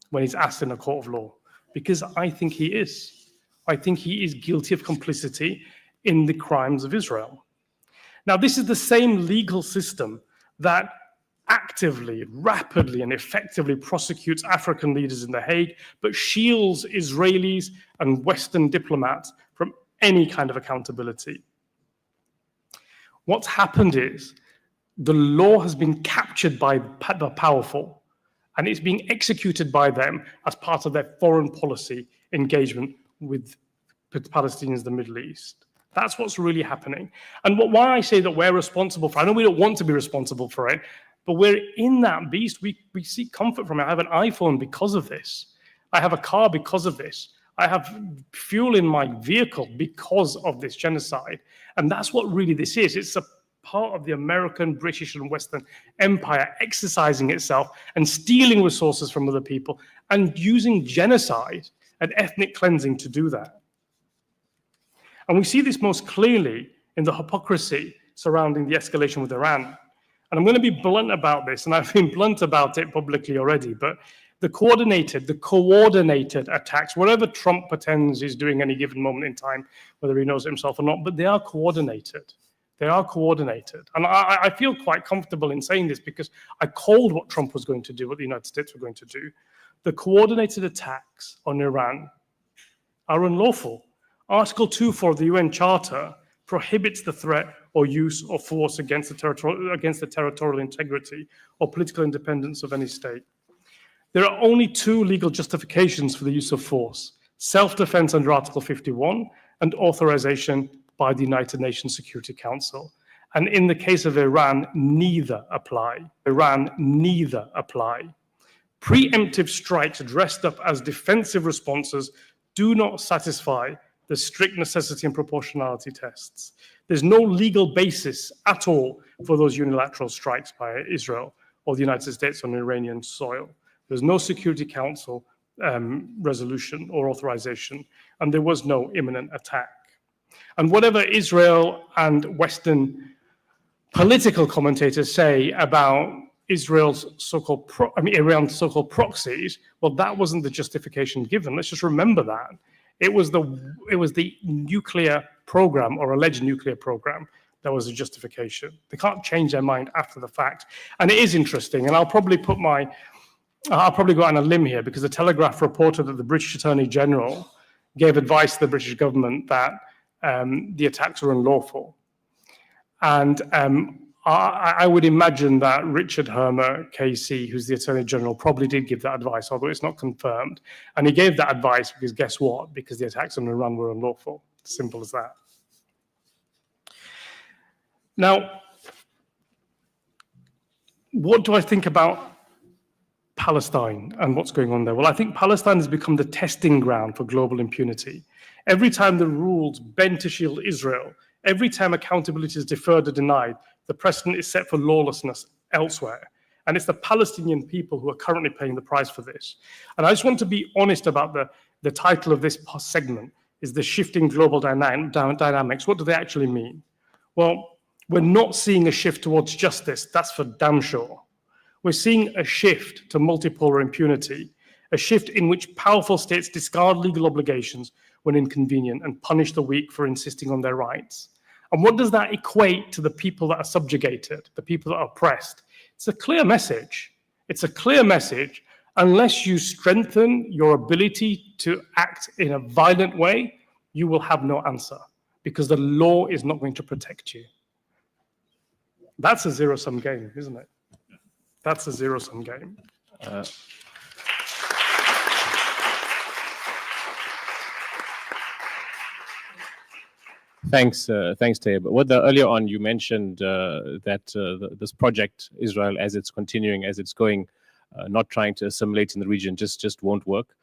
when he's asked in a court of law, because I think he is. I think he is guilty of complicity in the crimes of Israel. Now, this is the same legal system that actively, rapidly, and effectively prosecutes African leaders in The Hague, but shields Israelis and Western diplomats from any kind of accountability. What's happened is the law has been captured by the powerful, and it's being executed by them as part of their foreign policy engagement with Palestinians in the Middle East. That's what's really happening. And why I say that we're responsible for it, I know we don't want to be responsible for it, but we're in that beast. We seek comfort from it. I have an iPhone because of this. I have a car because of this. I have fuel in my vehicle because of this genocide. And that's what really this is. It's a part of the American, British, and Western empire exercising itself and stealing resources from other people and using genocide and ethnic cleansing to do that. And we see this most clearly in the hypocrisy surrounding the escalation with Iran. And I'm going to be blunt about this, and I've been blunt about it publicly already, but the coordinated attacks, whatever Trump pretends he's doing any given moment in time, whether he knows it himself or not, but they are coordinated. They are coordinated. And I feel quite comfortable in saying this because I called what Trump was going to do, what the United States were going to do. The coordinated attacks on Iran are unlawful. Article 2.4 of the UN Charter prohibits the threat or use of force against the territorial integrity or political independence of any state. There are only two legal justifications for the use of force: self-defense under Article 51 and authorization by the United Nations Security Council. And in the case of Iran, neither apply. Preemptive strikes dressed up as defensive responses do not satisfy the strict necessity and proportionality tests. There's no legal basis at all for those unilateral strikes by Israel or the United States on Iranian soil. There's no Security Council resolution or authorization, and there was no imminent attack. And whatever Israel and Western political commentators say about Israel's Iran's so-called proxies, well, that wasn't the justification given. Let's just remember that. It was the nuclear program or alleged nuclear program that was the justification. They can't change their mind after the fact. And it is interesting, and I'll probably go on a limb here, because the Telegraph reported that the British Attorney General gave advice to the British government that the attacks were unlawful. And I would imagine that Richard Hermer, KC, who's the Attorney General, probably did give that advice, although it's not confirmed. And he gave that advice because guess what? Because the attacks on Iran were unlawful. Simple as that. Now, what do I think about Palestine and what's going on there? Well, I think Palestine has become the testing ground for global impunity. Every time the rules bend to shield Israel, every time accountability is deferred or denied, the precedent is set for lawlessness elsewhere. And it's the Palestinian people who are currently paying the price for this. And I just want to be honest about the title of this segment is The Shifting Global Dynamics. What do they actually mean? Well, we're not seeing a shift towards justice. That's for damn sure. We're seeing a shift to multipolar impunity, a shift in which powerful states discard legal obligations when inconvenient and punish the weak for insisting on their rights. And what does that equate to the people that are subjugated, the people that are oppressed? It's a clear message. It's a clear message. Unless you strengthen your ability to act in a violent way, you will have no answer, because the law is not going to protect you. That's a zero-sum game, isn't it? That's a zero-sum game. Thanks, Tayab. Earlier on, you mentioned that this project, Israel, as it's continuing, as it's going, not trying to assimilate in the region, just won't work.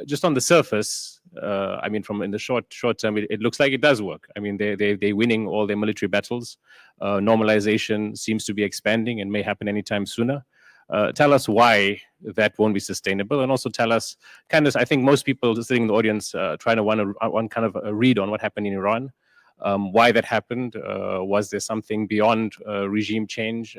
Just on the surface, I mean, in the short term, it looks like it does work. I mean, they're winning all their military battles. Normalization seems to be expanding and may happen anytime sooner. Tell us why that won't be sustainable, and also tell us, kind of, I think most people sitting in the audience trying to want kind of a read on what happened in Iran, why that happened. Was there something beyond regime change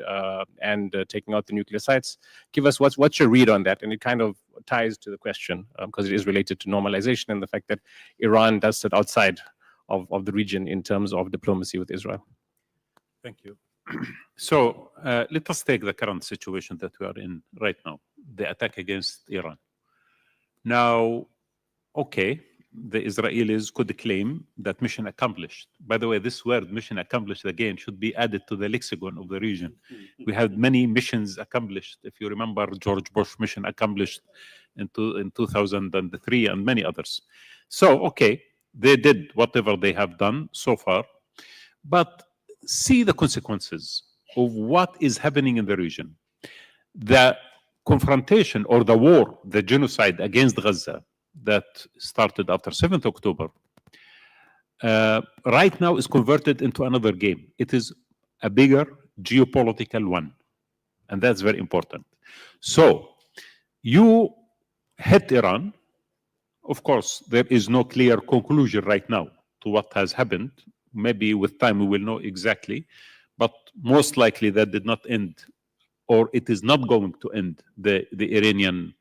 and taking out the nuclear sites? Give us what's your read on that, and it kind of ties to the question because it is related to normalization and the fact that Iran does sit outside of the region in terms of diplomacy with Israel. Thank you. So let us take the current situation that we are in right now, the attack against Iran. Now, okay, the Israelis could claim that mission accomplished. By the way, this word mission accomplished again should be added to the lexicon of the region. We had many missions accomplished. If you remember, George Bush mission accomplished in 2003 and many others. So, okay, they did whatever they have done so far, but see the consequences of what is happening in the region. The confrontation or the war, the genocide against Gaza that started after 7th October, right now is converted into another game. It is a bigger geopolitical one, and that's very important. So you hit Iran. Of course, there is no clear conclusion right now to what has happened. Maybe with time we will know exactly, but most likely that did not end, or it is not going to end the Iranian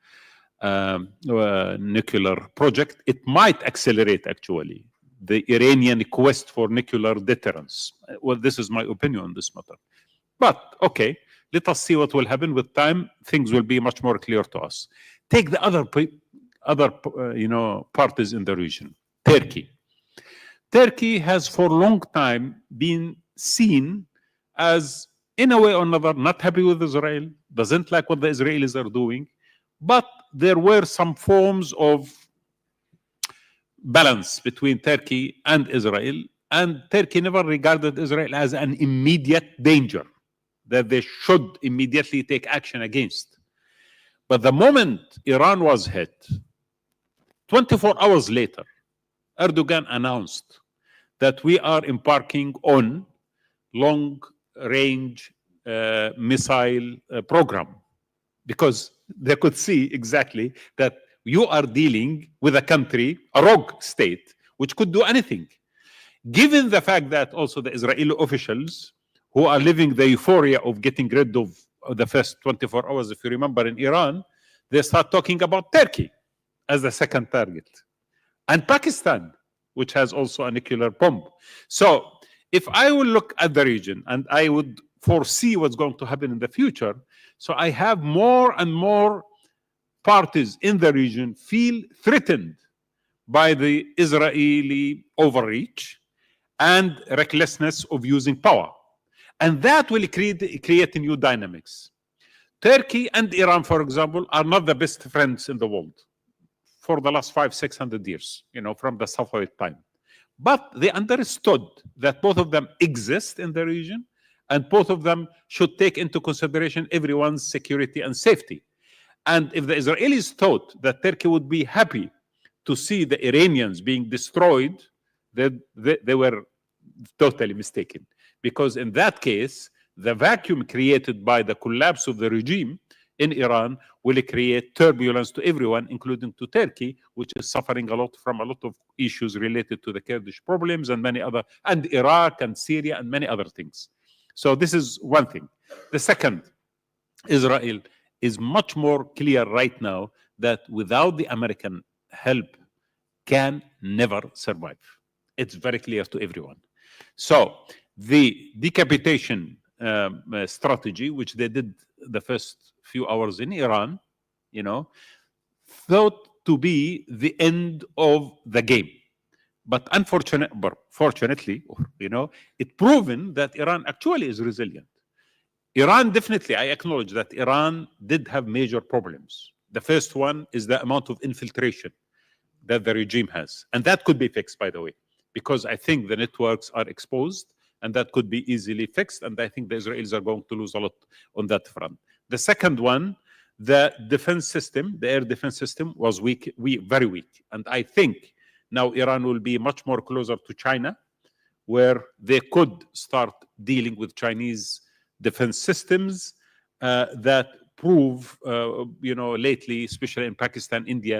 nuclear project. It might accelerate, actually, the Iranian quest for nuclear deterrence. Well, this is my opinion on this matter. But, okay, let us see what will happen. With time, things will be much more clear to us. Take the other parties in the region. Turkey has for a long time been seen as, in a way or another, not happy with Israel, doesn't like what the Israelis are doing, but there were some forms of balance between Turkey and Israel, and Turkey never regarded Israel as an immediate danger that they should immediately take action against. But the moment Iran was hit, 24 hours later, Erdogan announced that we are embarking on long-range missile program, because they could see exactly that you are dealing with a country, a rogue state, which could do anything. Given the fact that also the Israeli officials who are living the euphoria of getting rid of the first 24 hours, if you remember in Iran, they start talking about Turkey as the second target, and Pakistan, which has also a nuclear bomb. So if I will look at the region and I would foresee what's going to happen in the future, so I have more and more parties in the region feel threatened by the Israeli overreach and recklessness of using power. And that will create new dynamics. Turkey and Iran, for example, are not the best friends in the world for the last 500-600 years, from the Safavid time. But they understood that both of them exist in the region, and both of them should take into consideration everyone's security and safety. And if the Israelis thought that Turkey would be happy to see the Iranians being destroyed, they were totally mistaken. Because in that case, the vacuum created by the collapse of the regime in Iran will create turbulence to everyone, including to Turkey, which is suffering a lot from a lot of issues related to the Kurdish problems and many other, and Iraq and Syria and many other things. So this is one thing. The second, Israel is much more clear right now that without the American help can never survive. It's very clear to everyone. So the decapitation strategy, which they did the first few hours in Iran, thought to be the end of the game. But fortunately, it proven that Iran actually is resilient. Iran, definitely, I acknowledge that Iran did have major problems. The first one is the amount of infiltration that the regime has. And that could be fixed, by the way, because I think the networks are exposed and that could be easily fixed. And I think the Israelis are going to lose a lot on that front. The second one, the defense system, the air defense system was weak, very weak. And I think now Iran will be much more closer to China, where they could start dealing with Chinese defense systems that prove, lately, especially in Pakistan, India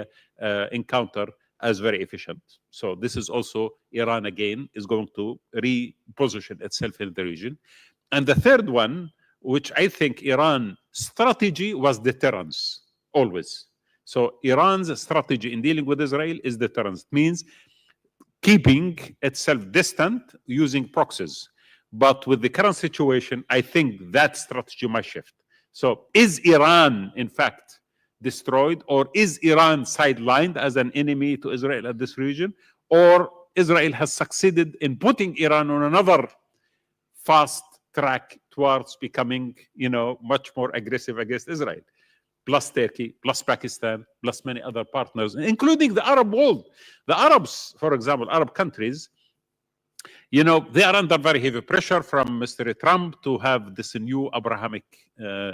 encounter as very efficient. So this is also Iran again is going to reposition itself in the region. And the third one, which I think Iran's strategy was deterrence, always. So Iran's strategy in dealing with Israel is deterrence. It means keeping itself distant using proxies. But with the current situation, I think that strategy might shift. So is Iran, in fact, destroyed, or is Iran sidelined as an enemy to Israel at this region? Or Israel has succeeded in putting Iran on another fast track towards becoming, much more aggressive against Israel, plus Turkey, plus Pakistan, plus many other partners, including the Arab world. The Arabs, for example, Arab countries, they are under very heavy pressure from Mr. Trump to have this new Abrahamic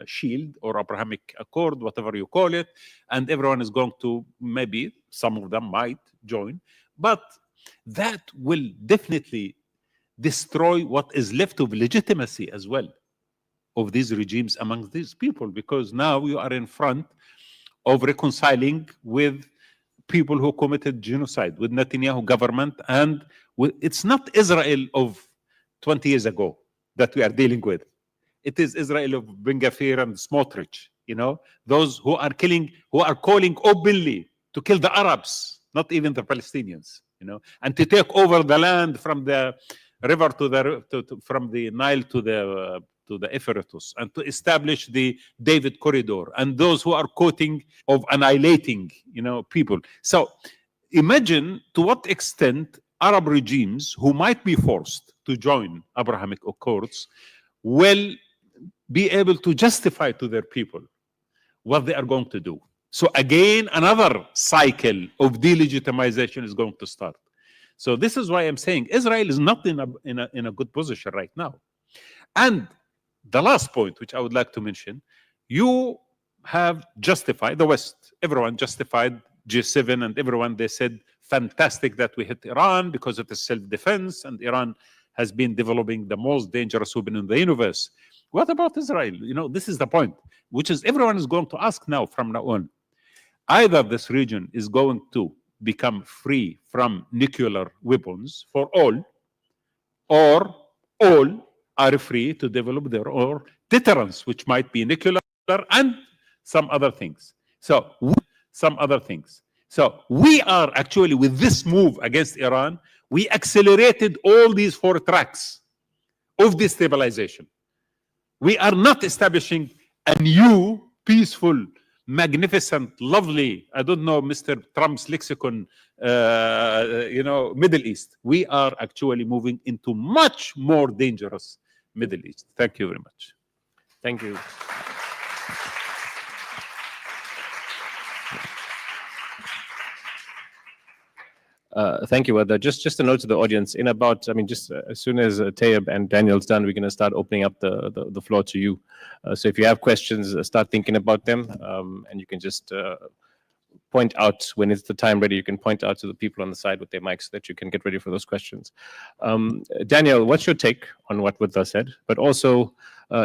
shield or Abrahamic Accord, whatever you call it, and everyone is going to, maybe some of them might join, but that will definitely destroy what is left of legitimacy as well of these regimes amongst these people, because now you are in front of reconciling with people who committed genocide, with Netanyahu government, and it's not Israel of 20 years ago that we are dealing with. It is Israel of Ben Gvir and Smotrich, those who are calling openly to kill the Arabs, not even the Palestinians, and to take over the land from the river from the Nile to the Euphrates, and to establish the David Corridor, and those who are quoting of annihilating, people. So imagine to what extent Arab regimes who might be forced to join Abrahamic Accords will be able to justify to their people what they are going to do. So again, another cycle of delegitimization is going to start. So this is why I'm saying Israel is not in a good position right now. And the last point, which I would like to mention, you have justified, the West, everyone justified G7 and everyone, they said, fantastic that we hit Iran because of the self-defense, and Iran has been developing the most dangerous weapon in the universe. What about Israel? This is the point, which is everyone is going to ask now from now on. Either this region is going to become free from nuclear weapons for all, or all are free to develop their own deterrence, which might be nuclear and some other things. So we are actually, with this move against Iran, we accelerated all these 4 tracks of destabilization. We are not establishing a new, peaceful, magnificent, lovely, I don't know, Mr. Trump's lexicon, Middle East. We are actually moving into much more dangerous Middle East. Thank you very much. Thank you. Thank you, Wadah. Just a note to the audience. In about, as soon as Tayab and Daniel's done, we're going to start opening up the floor to you. So if you have questions, start thinking about them, and you can just point out when it's the time ready. You can point out to the people on the side with their mics so that you can get ready for those questions. Daniel, what's your take on what Wadah said? But also,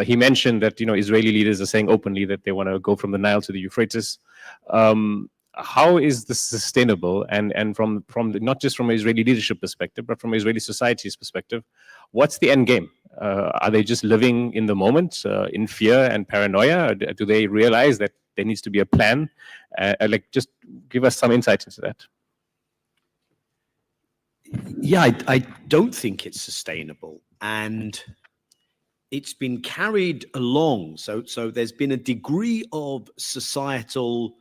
he mentioned that Israeli leaders are saying openly that they want to go from the Nile to the Euphrates. How is this sustainable? And from not just from an Israeli leadership perspective, but from Israeli society's perspective, what's the end game? Are they just living in the moment in fear and paranoia? Do they realize that there needs to be a plan? Just give us some insight into that. Yeah, I don't think it's sustainable, and it's been carried along. So there's been a degree of societal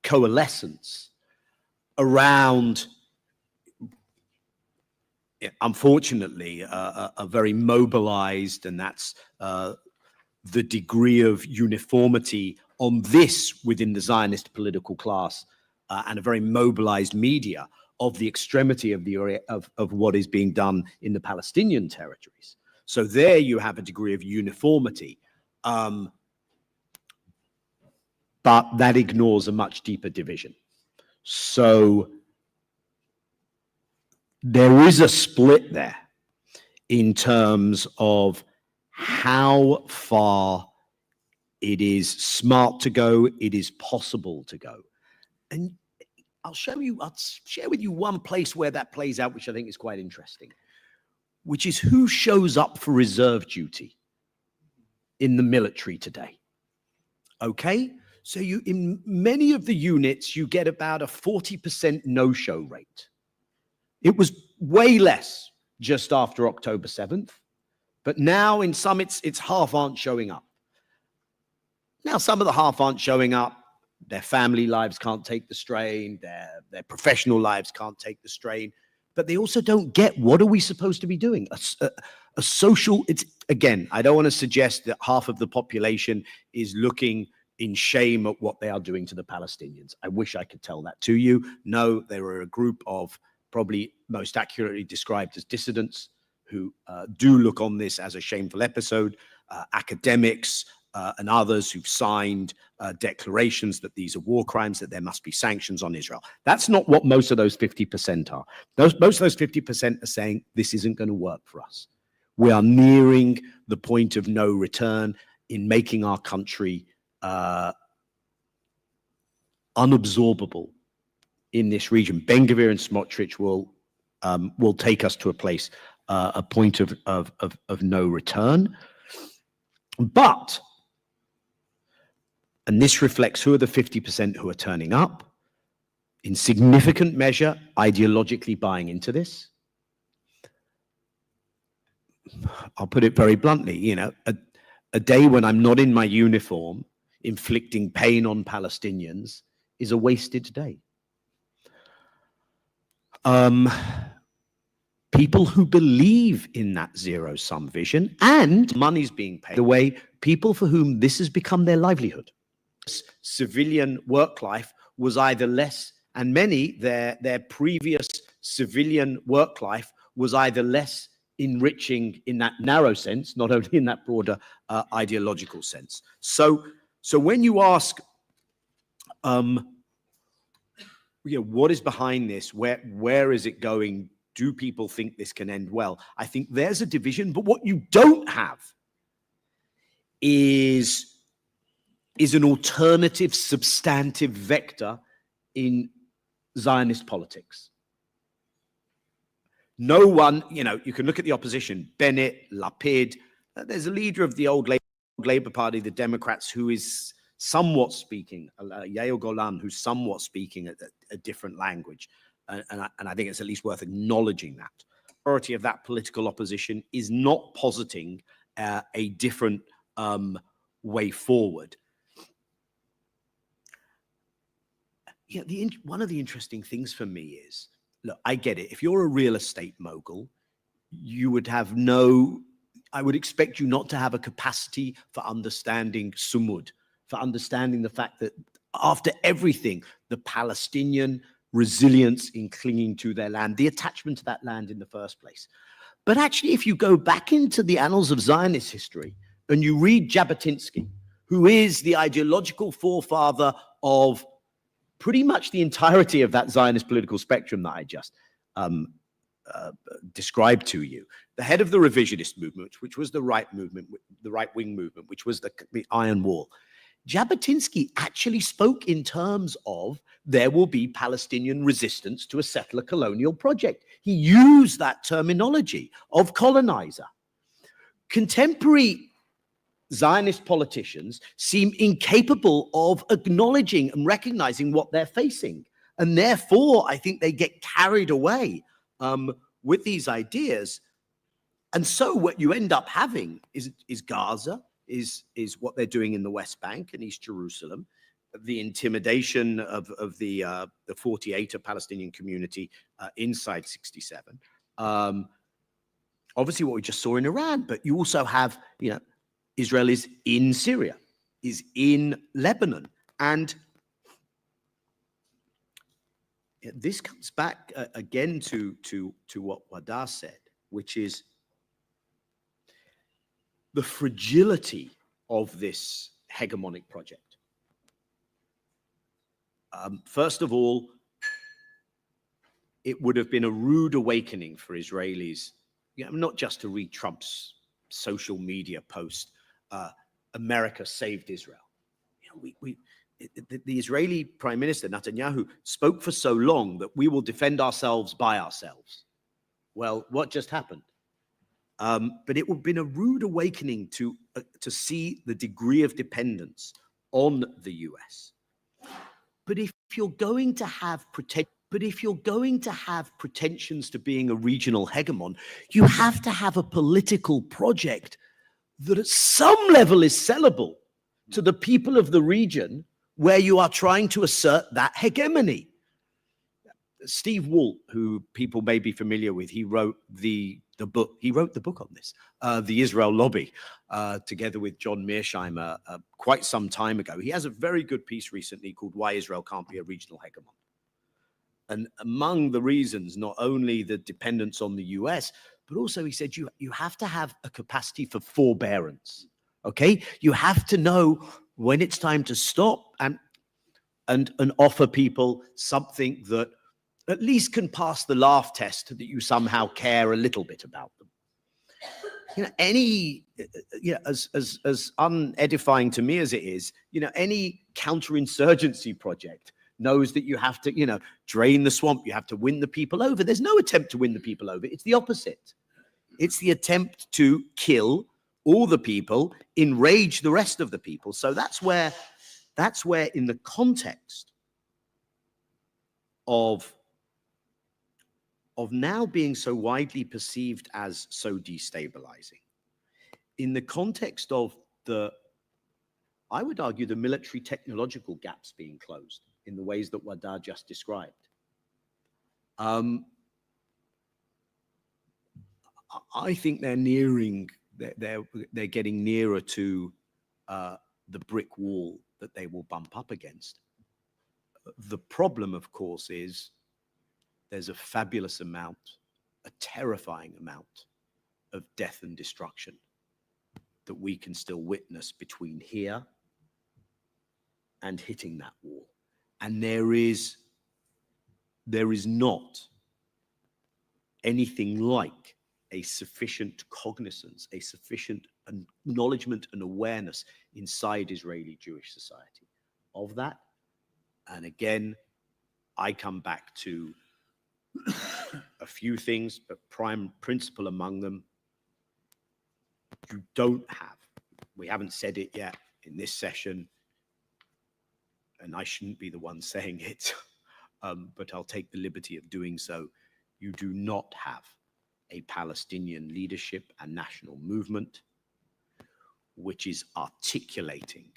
coalescence around, unfortunately, a very mobilized, and that's the degree of uniformity on this within the Zionist political class, and a very mobilized media of the extremity of what is being done in the Palestinian territories. So there you have a degree of uniformity. But that ignores a much deeper division. So there is a split there in terms of how far It is smart to go. It is possible to go. And I'll share with you one place where that plays out, which I think is quite interesting, which is who shows up for reserve duty in the military today. Okay? So in many of the units, you get about a 40% no-show rate. It was way less just after October 7th, but now in some, it's half aren't showing up. Now, some of the half aren't showing up. Their family lives can't take the strain. Their professional lives can't take the strain. But they also don't get, what are we supposed to be doing? A social, it's, again, I don't want to suggest that half of the population is looking in shame at what they are doing to the Palestinians. I wish I could tell that to you. No, there are a group of, probably most accurately described as dissidents, who do look on this as a shameful episode, academics and others who've signed declarations that these are war crimes, that there must be sanctions on Israel. That's not what most of those 50% are. Most of those 50% are saying this isn't going to work for us. We are nearing the point of no return in making our country unabsorbable in this region. Ben Gvir and Smotrich will take us to a place, a point of no return. But, and this reflects who are the 50% who are turning up, in significant measure, ideologically buying into this. I'll put it very bluntly, you know, a day when I'm not in my uniform, inflicting pain on Palestinians is a wasted day. People who believe in that zero-sum vision, and money's being paid away, people for whom this has become their livelihood. Civilian work life was either less, and many, their previous civilian work life was either less enriching in that narrow sense, not only in that broader ideological sense. So when you ask, you know, what is behind this? Where is it going? Do people think this can end well? I think there's a division, but what you don't have is an alternative substantive vector in Zionist politics. No one, you know, you can look at the opposition, Bennett, Lapid. There's a leader of the old Labour Party, the Democrats, who is somewhat speaking, Yair Golan, who's somewhat speaking a different language. And I think it's at least worth acknowledging that. The majority of that political opposition is not positing a different way forward. Yeah, one of the interesting things for me is, look, I get it. If you're a real estate mogul, you would have I would expect you not to have a capacity for understanding sumud, for understanding the fact that after everything, the Palestinian resilience in clinging to their land, the attachment to that land in the first place. But actually, if you go back into the annals of Zionist history and you read Jabotinsky, who is the ideological forefather of pretty much the entirety of that Zionist political spectrum that I just described to you, the head of the revisionist movement, which was the right movement, the right-wing movement, which was the Iron Wall, Jabotinsky actually spoke in terms of there will be Palestinian resistance to a settler colonial project. He used that terminology of colonizer. Contemporary Zionist politicians seem incapable of acknowledging and recognizing what they're facing. And therefore, I think they get carried away with these ideas. And so what you end up having is Gaza, is what they're doing in the West Bank and East Jerusalem, the intimidation of the 48er Palestinian community inside 67. Obviously what we just saw in Iran, but you also have, you know, Israel is in Syria, is in Lebanon. And this comes back again to what Wadah said, which is the fragility of this hegemonic project. First of all, it would have been a rude awakening for Israelis, you know, not just to read Trump's social media post America saved Israel. You know, the Israeli Prime Minister Netanyahu spoke for so long that we will defend ourselves by ourselves. Well, what just happened? But it would have been a rude awakening to see the degree of dependence on the US. But if you're going to have pretensions to being a regional hegemon, you have to have a political project that at some level is sellable to the people of the region where you are trying to assert that hegemony. Steve Walt, who people may be familiar with, he wrote the book. He wrote the book on this, The Israel Lobby, together with John Mearsheimer quite some time ago. He has a very good piece recently called Why Israel Can't Be a Regional Hegemon. And among the reasons, not only the dependence on the US, but also he said you have to have a capacity for forbearance. Okay, you have to know when it's time to stop and offer people something that at least can pass the laugh test, that you somehow care a little bit about them. You know, as unedifying to me as it is, you know, any counterinsurgency project knows that you have to, you know, drain the swamp, you have to win the people over. There's no attempt to win the people over. It's the opposite. It's the attempt to kill all the people, enrage the rest of the people. So that's where in the context of now being so widely perceived as so destabilizing, in the context of I would argue, the military technological gaps being closed in the ways that Wadah just described. I think they're getting nearer to the brick wall that they will bump up against. The problem, of course, is there's a fabulous amount, a terrifying amount of death and destruction that we can still witness between here and hitting that wall. And there is not anything like a sufficient cognizance, a sufficient acknowledgement and awareness inside Israeli Jewish society of that. And again, I come back to a few things, but prime principle among them, you don't have, we haven't said it yet in this session, and I shouldn't be the one saying it, but I'll take the liberty of doing so. You do not have a Palestinian leadership and national movement which is articulating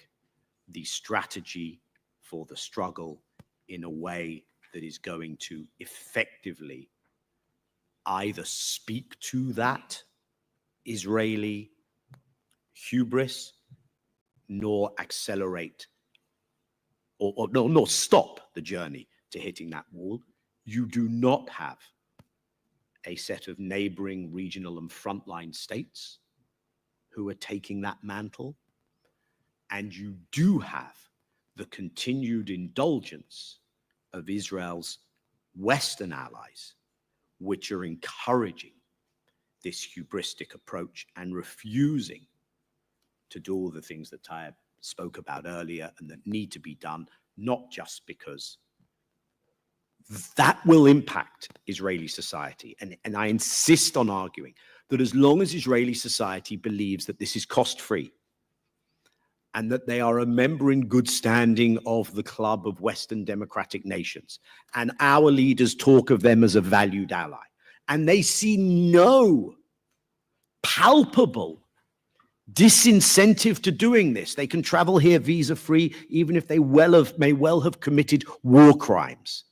the strategy for the struggle in a way that is going to effectively either speak to that Israeli hubris, nor accelerate nor stop the journey to hitting that wall. You do not have a set of neighboring regional and frontline states who are taking that mantle. And you do have the continued indulgence of Israel's Western allies, which are encouraging this hubristic approach and refusing to do all the things that Tayab spoke about earlier and that need to be done, not just because that will impact Israeli society. And I insist on arguing that as long as Israeli society believes that this is cost-free and that they are a member in good standing of the club of Western democratic nations, and our leaders talk of them as a valued ally, and they see no palpable disincentive to doing this. They can travel here visa-free, even if they may well have committed war crimes.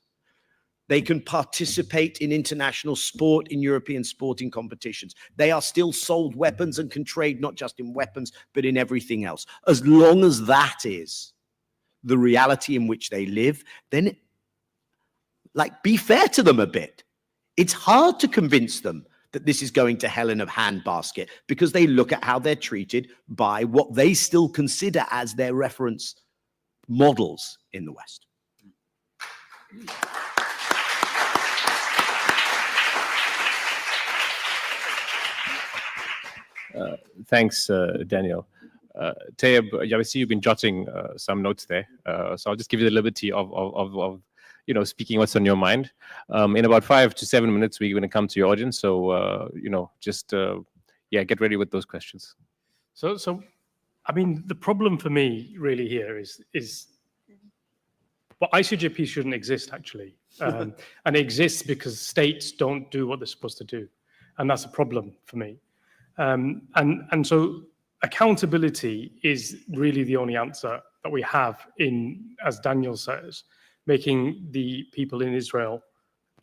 They can participate in international sport, in European sporting competitions. They are still sold weapons and can trade not just in weapons, but in everything else. As long as that is the reality in which they live, then, be fair to them a bit. It's hard to convince them that this is going to hell in a handbasket because they look at how they're treated by what they still consider as their reference models in the West. Thanks, Daniel. Tayab, I see you've been jotting some notes there, so I'll just give you the liberty of speaking what's on your mind. In about 5 to 7 minutes, we're going to come to your audience, so just get ready with those questions. So, I mean, the problem for me really here is well, ICJP shouldn't exist actually, and it exists because states don't do what they're supposed to do, and that's a problem for me. And so accountability is really the only answer that we have in, as Daniel says, making the people in Israel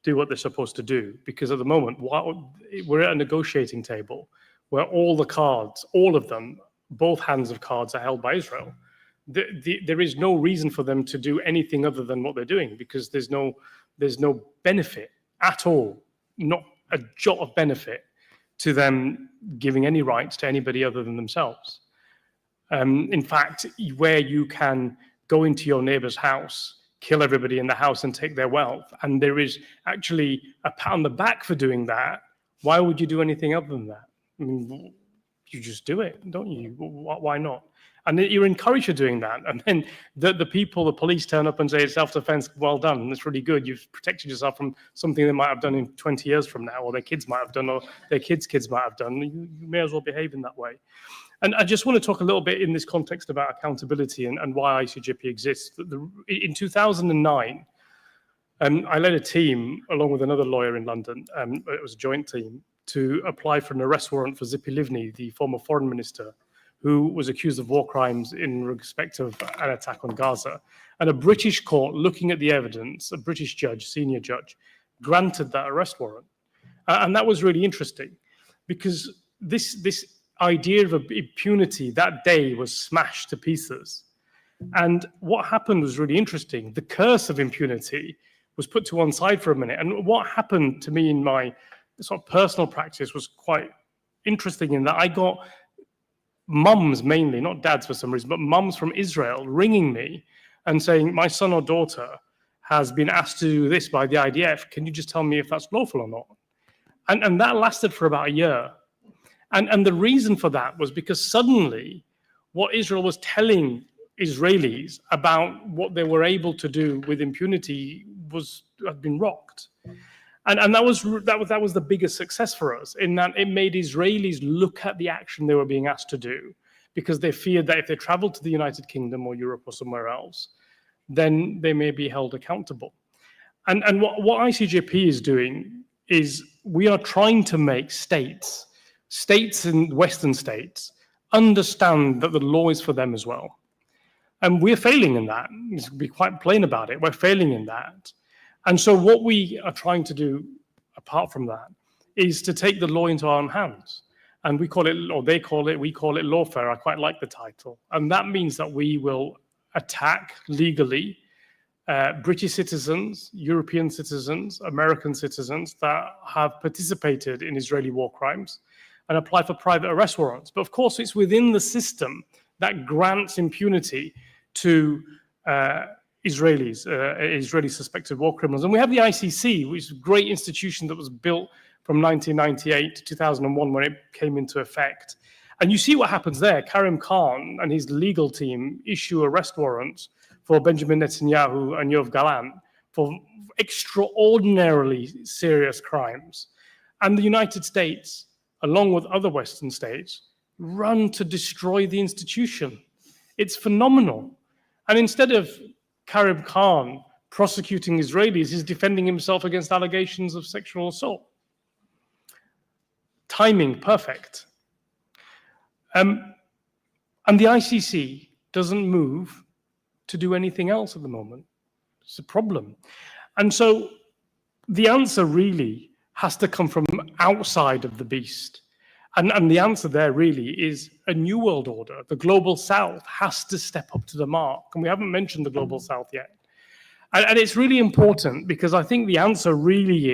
do what they're supposed to do. Because at the moment, we're at a negotiating table where all the cards, all of them, both hands of cards are held by Israel. There is no reason for them to do anything other than what they're doing, because there's no benefit at all, not a jot of benefit to them giving any rights to anybody other than themselves. In fact, where you can go into your neighbor's house, kill everybody in the house and take their wealth, and there is actually a pat on the back for doing that, why would you do anything other than that? I mean, you just do it, don't you? Why not? And you're encouraged for doing that. And then the police turn up and say, it's self-defense, well done, that's really good. You've protected yourself from something they might have done in 20 years from now, or their kids might have done, or their kids' might have done. You may as well behave in that way. And I just want to talk a little bit in this context about accountability and why ICJP exists. In 2009, I led a team, along with another lawyer in London, it was a joint team, to apply for an arrest warrant for Tzipi Livni, the former foreign minister, who was accused of war crimes in respect of an attack on Gaza. And a British court, looking at the evidence, a British judge, senior judge, granted that arrest warrant. And that was really interesting, because this idea of impunity that day was smashed to pieces. And what happened was really interesting. The curse of impunity was put to one side for a minute. And what happened to me in my sort of personal practice was quite interesting, in that I got mums, mainly, not dads for some reason, but mums from Israel ringing me and saying, my son or daughter has been asked to do this by the IDF. Can you just tell me if that's lawful or not? And that lasted for about a year. And the reason for that was because suddenly what Israel was telling Israelis about what they were able to do with impunity had been rocked. And that was the biggest success for us, in that it made Israelis look at the action they were being asked to do, because they feared that if they traveled to the United Kingdom or Europe or somewhere else, then they may be held accountable. And what ICJP is doing is we are trying to make states in Western states understand that the law is for them as well. And we're failing in that. Let's be quite plain about it. We're failing in that. And so what we are trying to do, apart from that, is to take the law into our own hands. And we call it, or they call it, we call it lawfare. I quite like the title. And that means that we will attack legally British citizens, European citizens, American citizens that have participated in Israeli war crimes, and apply for private arrest warrants. But of course, it's within the system that grants impunity to Israelis, Israeli suspected war criminals. And we have the ICC, which is a great institution that was built from 1998 to 2001 when it came into effect. And you see what happens there. Karim Khan and his legal team issue arrest warrants for Benjamin Netanyahu and Yoav Gallant for extraordinarily serious crimes. And the United States, along with other Western states, run to destroy the institution. It's phenomenal. And instead of Karim Khan prosecuting Israelis, he's defending himself against allegations of sexual assault. Timing perfect. And the ICC doesn't move to do anything else at the moment. It's a problem. And so the answer really has to come from outside of the beast. And the answer there really is a new world order. The global south has to step up to the mark. And we haven't mentioned the global south yet. And it's really important, because I think the answer really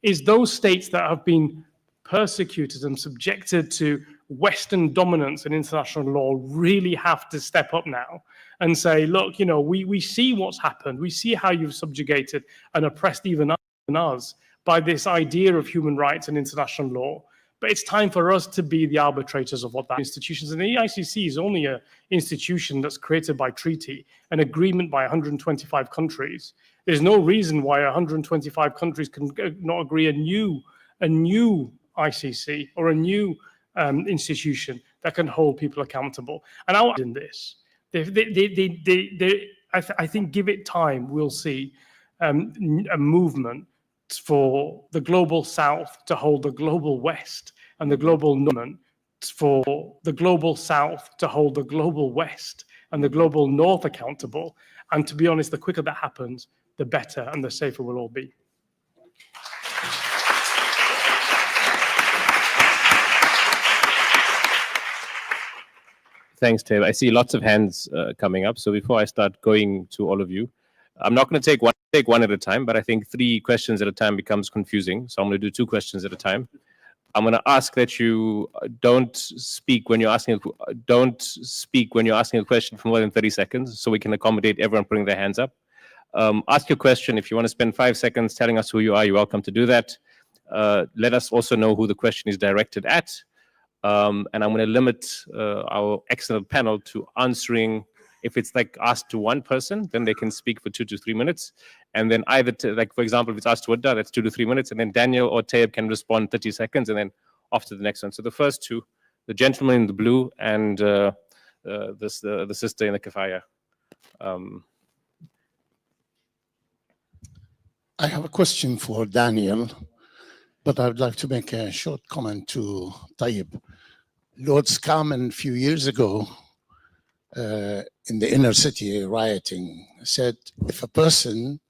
is those states that have been persecuted and subjected to Western dominance in international law really have to step up now and say, look, we see what's happened. We see how you've subjugated and oppressed even us by this idea of human rights and international law. But it's time for us to be the arbitrators of what that institutions. And the ICC is only an institution that's created by treaty, an agreement by 125 countries. There's no reason why 125 countries can not agree a new ICC or a new institution that can hold people accountable. And in this, I think, give it time, we'll see a movement for the global South to hold the global West, and the global North for the global South to hold the global West and the global North accountable. And to be honest, the quicker that happens, the better and the safer we'll all be. Thanks, Tayab. I see lots of hands coming up. So before I start going to all of you, I'm not going to take one at a time, but I think 3 questions at a time becomes confusing. So I'm going to do 2 questions at a time. I'm going to ask that you don't speak when you're asking a question for more than 30 seconds, so we can accommodate everyone putting their hands up. Ask your question. If you want to spend 5 seconds telling us who you are, you're welcome to do that. Let us also know who the question is directed at. And I'm going to limit our excellent panel to answering. If it's like asked to one person, then they can speak for 2 to 3 minutes. And then either, like, for example, if it's asked to Wadah, that's 2 to 3 minutes. And then Daniel or Tayab can respond 30 seconds and then off to the next one. So the first 2, the gentleman in the blue and the sister in the kafaya. I have a question for Daniel, but I would like to make a short comment to Tayab. Lord Scarman a few years ago, in the inner city rioting, said if a person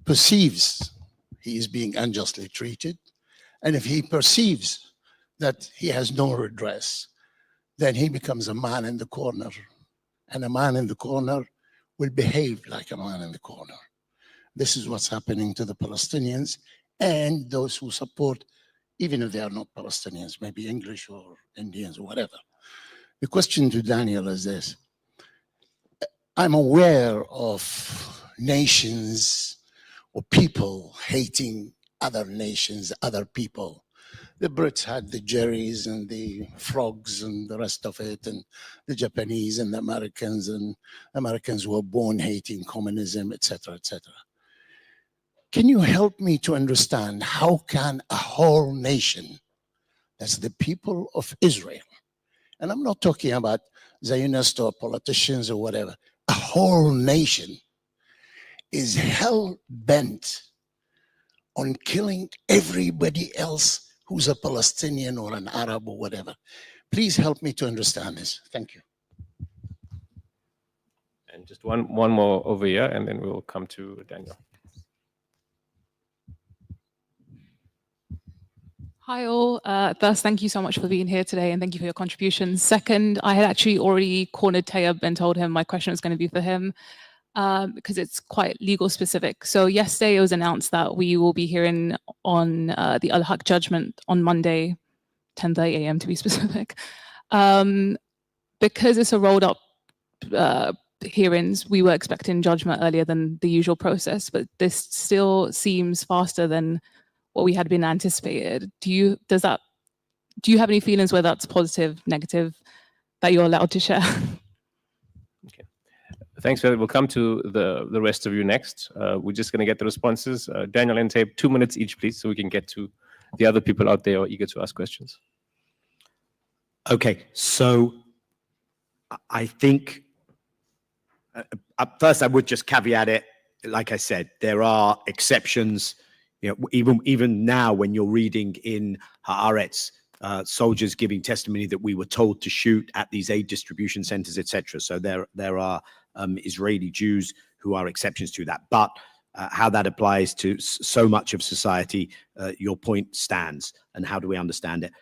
perceives he is being unjustly treated, and if he perceives that he has no redress, then he becomes a man in the corner, and a man in the corner will behave like a man in the corner. This is what's happening to the Palestinians and those who support, even if they are not Palestinians, maybe English or Indians or whatever. The question to Daniel is this. I'm aware of nations or people hating other nations, other people. The Brits had the Jerrys and the frogs and the rest of it, and the Japanese and the Americans were born hating communism, etc., etc. Can you help me to understand how can a whole nation, that's the people of Israel, and I'm not talking about Zionists or politicians or whatever, a whole nation is hell-bent on killing everybody else who's a Palestinian or an Arab or whatever. Please help me to understand this. Thank you. And just one more over here, and then we'll come to Daniel. Hi all. First, thank you so much for being here today, and thank you for your contributions. Second, I had actually already cornered Tayab and told him my question was going to be for him because it's quite legal specific. So yesterday it was announced that we will be hearing on the Al-Haq judgment on Monday, 10:30 a.m. to be specific. Because it's a rolled up hearings, we were expecting judgment earlier than the usual process, but this still seems faster than what we had been anticipated. Do you have any feelings whether that's positive, negative, that you're allowed to share? Okay, thanks for that. We'll come to the rest of you next. We're just going to get the responses. Daniel and Tayab, 2 minutes each, please, so we can get to the other people out there who are eager to ask questions. Okay, so I think first I would just caveat it. Like I said, there are exceptions. You know, even now when you're reading in Haaretz, soldiers giving testimony that we were told to shoot at these aid distribution centers, etc. So there are Israeli Jews who are exceptions to that. But how that applies to so much of society, your point stands. And how do we understand it?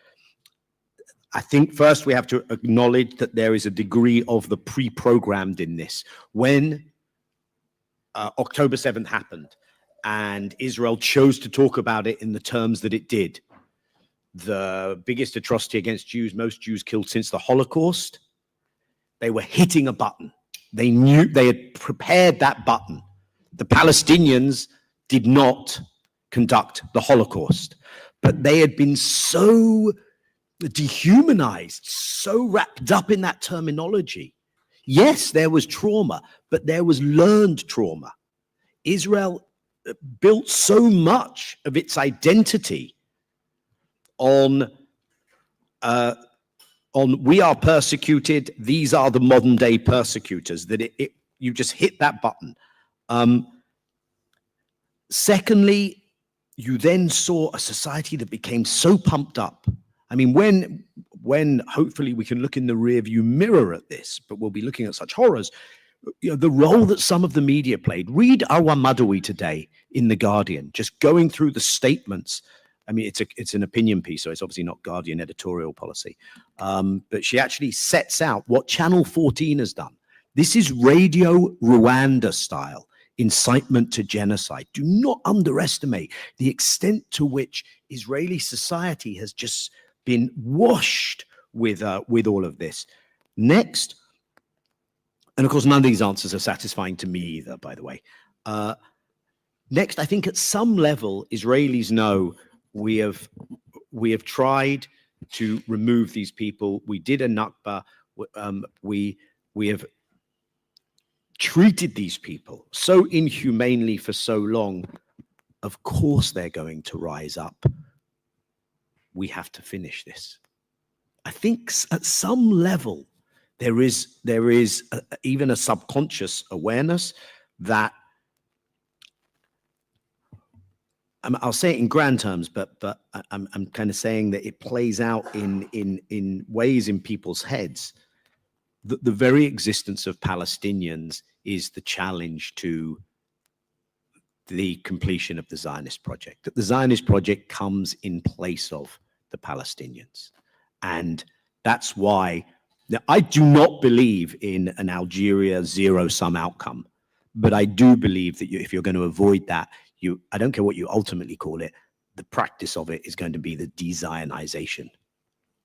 I think first we have to acknowledge that there is a degree of the pre-programmed in this. When October 7th happened, and Israel chose to talk about it in the terms that it did. The biggest atrocity against Jews, most Jews killed since the Holocaust. They were hitting a button. They knew they had prepared that button. The Palestinians did not conduct the Holocaust, but they had been so dehumanized, so wrapped up in that terminology. Yes, there was trauma, but there was learned trauma. Israel built so much of its identity on we are persecuted, these are the modern day persecutors, that you just hit that button. Secondly, you then saw a society that became so pumped up. I mean, when hopefully we can look in the rearview mirror at this, but we'll be looking at such horrors, you know, the role that some of the media played. Read Arwa Madawi today in The Guardian, just going through the statements. I mean, it's an opinion piece, so it's obviously not Guardian editorial policy. But she actually sets out what Channel 14 has done. This is Radio Rwanda style incitement to genocide. Do not underestimate the extent to which Israeli society has just been washed with all of this. Next, and of course, none of these answers are satisfying to me either, by the way. Next, I think at some level, Israelis know we have tried to remove these people. We did a Nakba. We have treated these people so inhumanely for so long. Of course, they're going to rise up. We have to finish this. I think at some level, there is even a subconscious awareness that, I'll say it in grand terms, but I'm kind of saying that it plays out in ways in people's heads. The very existence of Palestinians is the challenge to the completion of the Zionist project. That the Zionist project comes in place of the Palestinians. And that's why now, I do not believe in an Algeria zero-sum outcome, but I do believe that if you're going to avoid that, I don't care what you ultimately call it, the practice of it is going to be the de-Zionization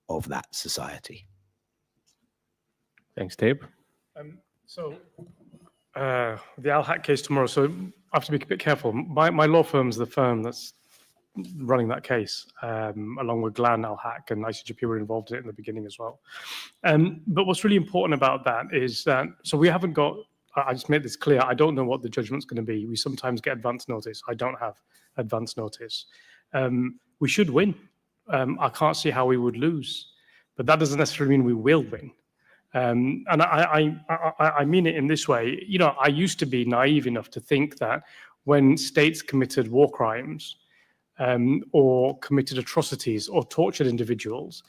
of that society. Thanks, Taib. The Al-Haq case tomorrow, so I have to be a bit careful. My law firm's the firm that's running that case, along with Glan Al-Haq, and ICJP were involved in it in the beginning as well. But what's really important about that is that, so we haven't got, I just made this clear, I don't know what the judgment's going to be. We sometimes get advance notice. I don't have advance notice. We should win. I can't see how we would lose, but that doesn't necessarily mean we will win. And I mean it in this way. You know, I used to be naive enough to think that when states committed war crimes or committed atrocities or tortured individuals,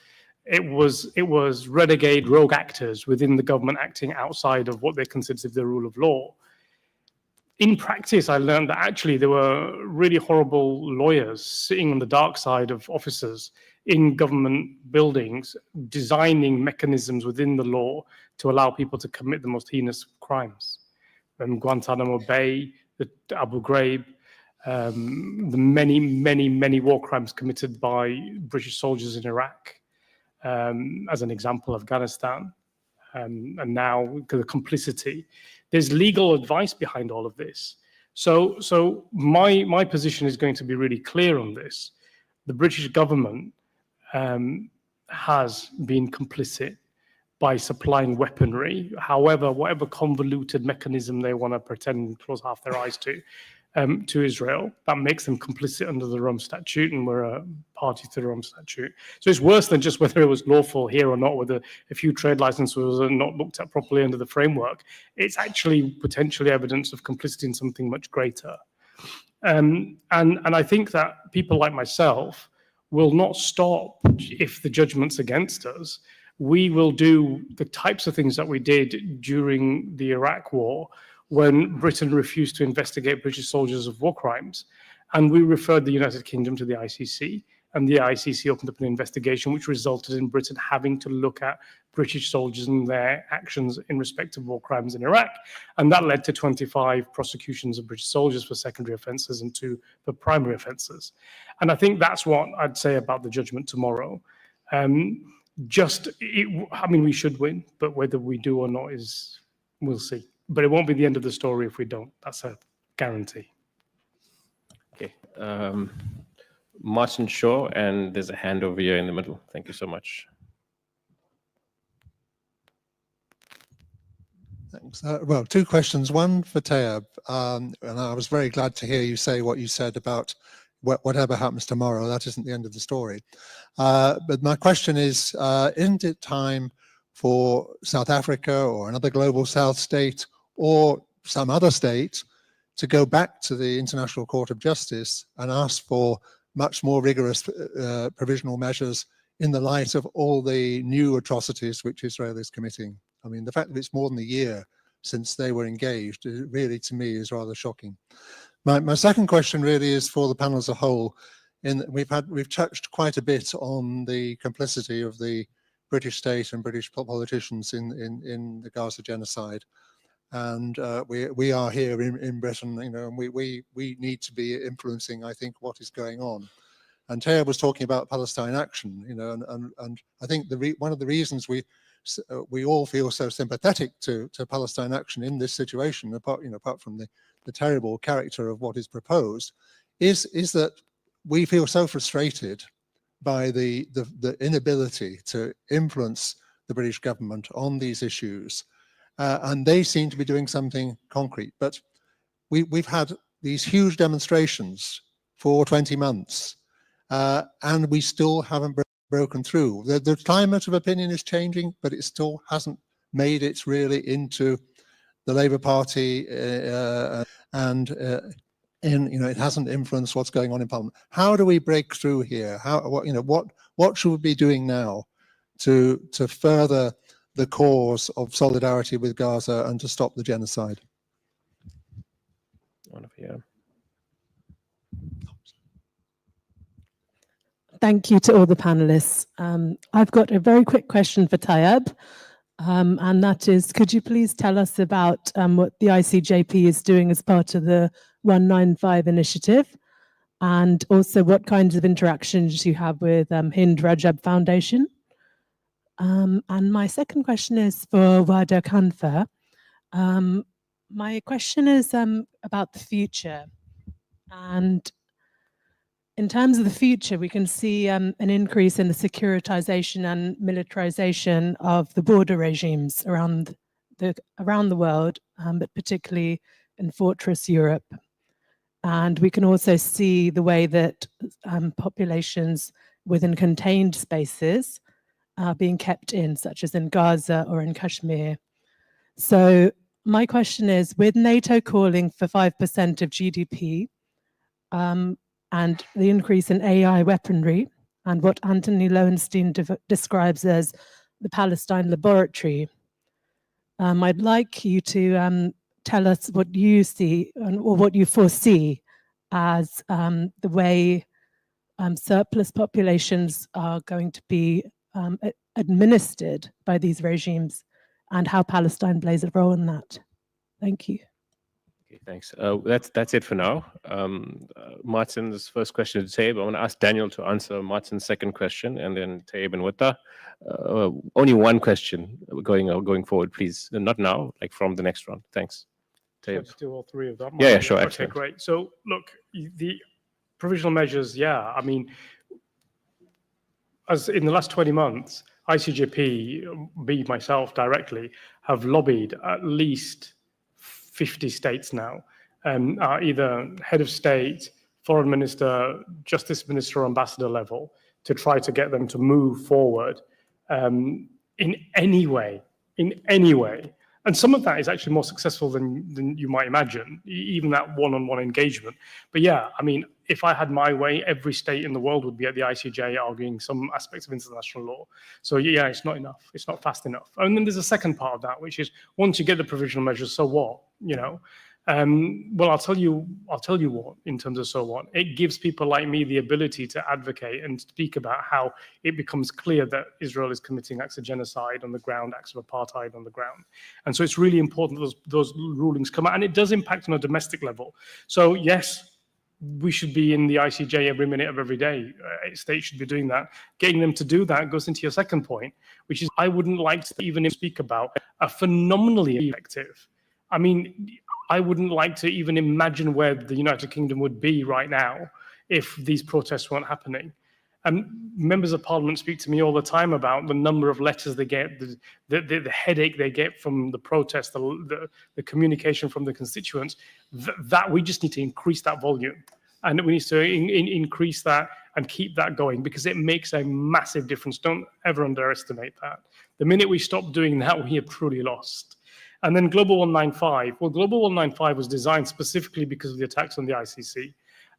it was renegade rogue actors within the government acting outside of what they considered the rule of law. In practice, I learned that actually there were really horrible lawyers sitting on the dark side of officers in government buildings, designing mechanisms within the law to allow people to commit the most heinous crimes. Guantanamo Bay, the Abu Ghraib, the many war crimes committed by British soldiers in Iraq, as an example, Afghanistan, and now the complicity. There's legal advice behind all of this. So my position is going to be really clear on this. The British government has been complicit by supplying weaponry, however, whatever convoluted mechanism they want to pretend and close half their eyes to Israel. That makes them complicit under the Rome Statute, and we're a party to the Rome Statute. So it's worse than just whether it was lawful here or not, whether a few trade licenses were not looked at properly under the framework. It's actually potentially evidence of complicity in something much greater. And I think that people like myself will not stop if the judgment's against us. We will do the types of things that we did during the Iraq War, when Britain refused to investigate British soldiers of war crimes. And we referred the United Kingdom to the ICC, and the ICC opened up an investigation which resulted in Britain having to look at British soldiers and their actions in respect of war crimes in Iraq. And that led to 25 prosecutions of British soldiers for secondary offences and 2 for primary offences. And I think that's what I'd say about the judgment tomorrow. I mean, we should win, but whether we do or not we'll see. But it won't be the end of the story if we don't. That's a guarantee. Okay. Martin Shaw, and there's a hand over here in the middle. Thank you so much. Thanks. Well, two questions. One for Tayab, and I was very glad to hear you say what you said about whatever happens tomorrow. That isn't the end of the story. But my question is, isn't it time for South Africa or another global South state or some other state to go back to the International Court of Justice and ask for much more rigorous provisional measures in the light of all the new atrocities which Israel is committing? I mean, the fact that it's more than a year since they were engaged, really, to me, is rather shocking. My second question really is for the panel as a whole. We've touched quite a bit on the complicity of the British state and British politicians in the Gaza genocide, and we are here in Britain, you know, and we need to be influencing, I think, what is going on. And Tayab was talking about Palestine action, you know, and I think one of the reasons we all feel so sympathetic to Palestine action in this situation, apart from the terrible character of what is proposed, is that we feel so frustrated by the inability to influence the British government on these issues, and they seem to be doing something concrete. But we've had these huge demonstrations for 20 months, and we still haven't broken through. The climate of opinion is changing, but it still hasn't made it really into the Labour Party, and it hasn't influenced what's going on in Parliament. How do we break through here? What should we be doing now to further the cause of solidarity with Gaza and to stop the genocide? One over here. Thank you to all the panelists. I've got a very quick question for Tayab, and that is, could you please tell us about what the ICJP is doing as part of the 195 initiative, and also what kinds of interactions you have with Hind Rajab Foundation? And my second question is for Wadah Khanfar. My question is about the future. And in terms of the future, we can see an increase in the securitization and militarization of the border regimes around the world, but particularly in Fortress Europe. And we can also see the way that populations within contained spaces are being kept in, such as in Gaza or in Kashmir. So my question is, with NATO calling for 5% of GDP, and the increase in AI weaponry, and what Anthony Lowenstein describes as the Palestine laboratory, I'd like you to tell us what you see or what you foresee as the way surplus populations are going to be administered by these regimes, and how Palestine plays a role in that. Thank you. Okay, thanks. That's it for now. Martin's first question to Tayab. I want to ask Daniel to answer Martin's second question, and then Tayab and Wadah. Only one question going forward, please. Not now, like from the next round. Thanks. Tayab. Let's do all three of them. Yeah, sure. Okay, Excellent. great. So look, the provisional measures, yeah, I mean, as in the last 20 months, ICJP, myself directly, have lobbied at least 50 states now, either head of state, foreign minister, justice minister, or ambassador level, to try to get them to move forward in any way. And some of that is actually more successful than you might imagine, even that one-on-one engagement. But yeah, I mean, if I had my way, every state in the world would be at the ICJ arguing some aspects of international law. So yeah, it's not enough. It's not fast enough. And then there's a second part of that, which is once you get the provisional measures, so what? You know, well, I'll tell you what, in terms of so what, it gives people like me the ability to advocate and speak about how it becomes clear that Israel is committing acts of genocide on the ground, acts of apartheid on the ground. And so it's really important that those rulings come out, and it does impact on a domestic level. So yes, we should be in the ICJ every minute of every day. States should be doing that. Getting them to do that goes into your second point, which is I wouldn't like to even speak about a phenomenally effective. I mean, I wouldn't like to even imagine where the United Kingdom would be right now if these protests weren't happening. And members of parliament speak to me all the time about the number of letters they get, the headache they get from the protests, the communication from the constituents, that we just need to increase that volume. And we need to increase that and keep that going, because it makes a massive difference. Don't ever underestimate that. The minute we stop doing that, we have truly lost. And then Global 195. Well, Global 195 was designed specifically because of the attacks on the ICC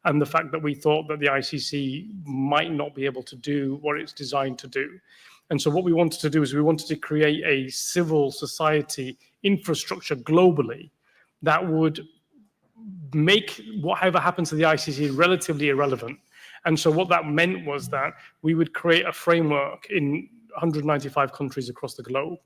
and the fact that we thought that the ICC might not be able to do what it's designed to do. And so what we wanted to do is we wanted to create a civil society infrastructure globally that would make whatever happens to the ICC relatively irrelevant. And so what that meant was that we would create a framework in 195 countries across the globe.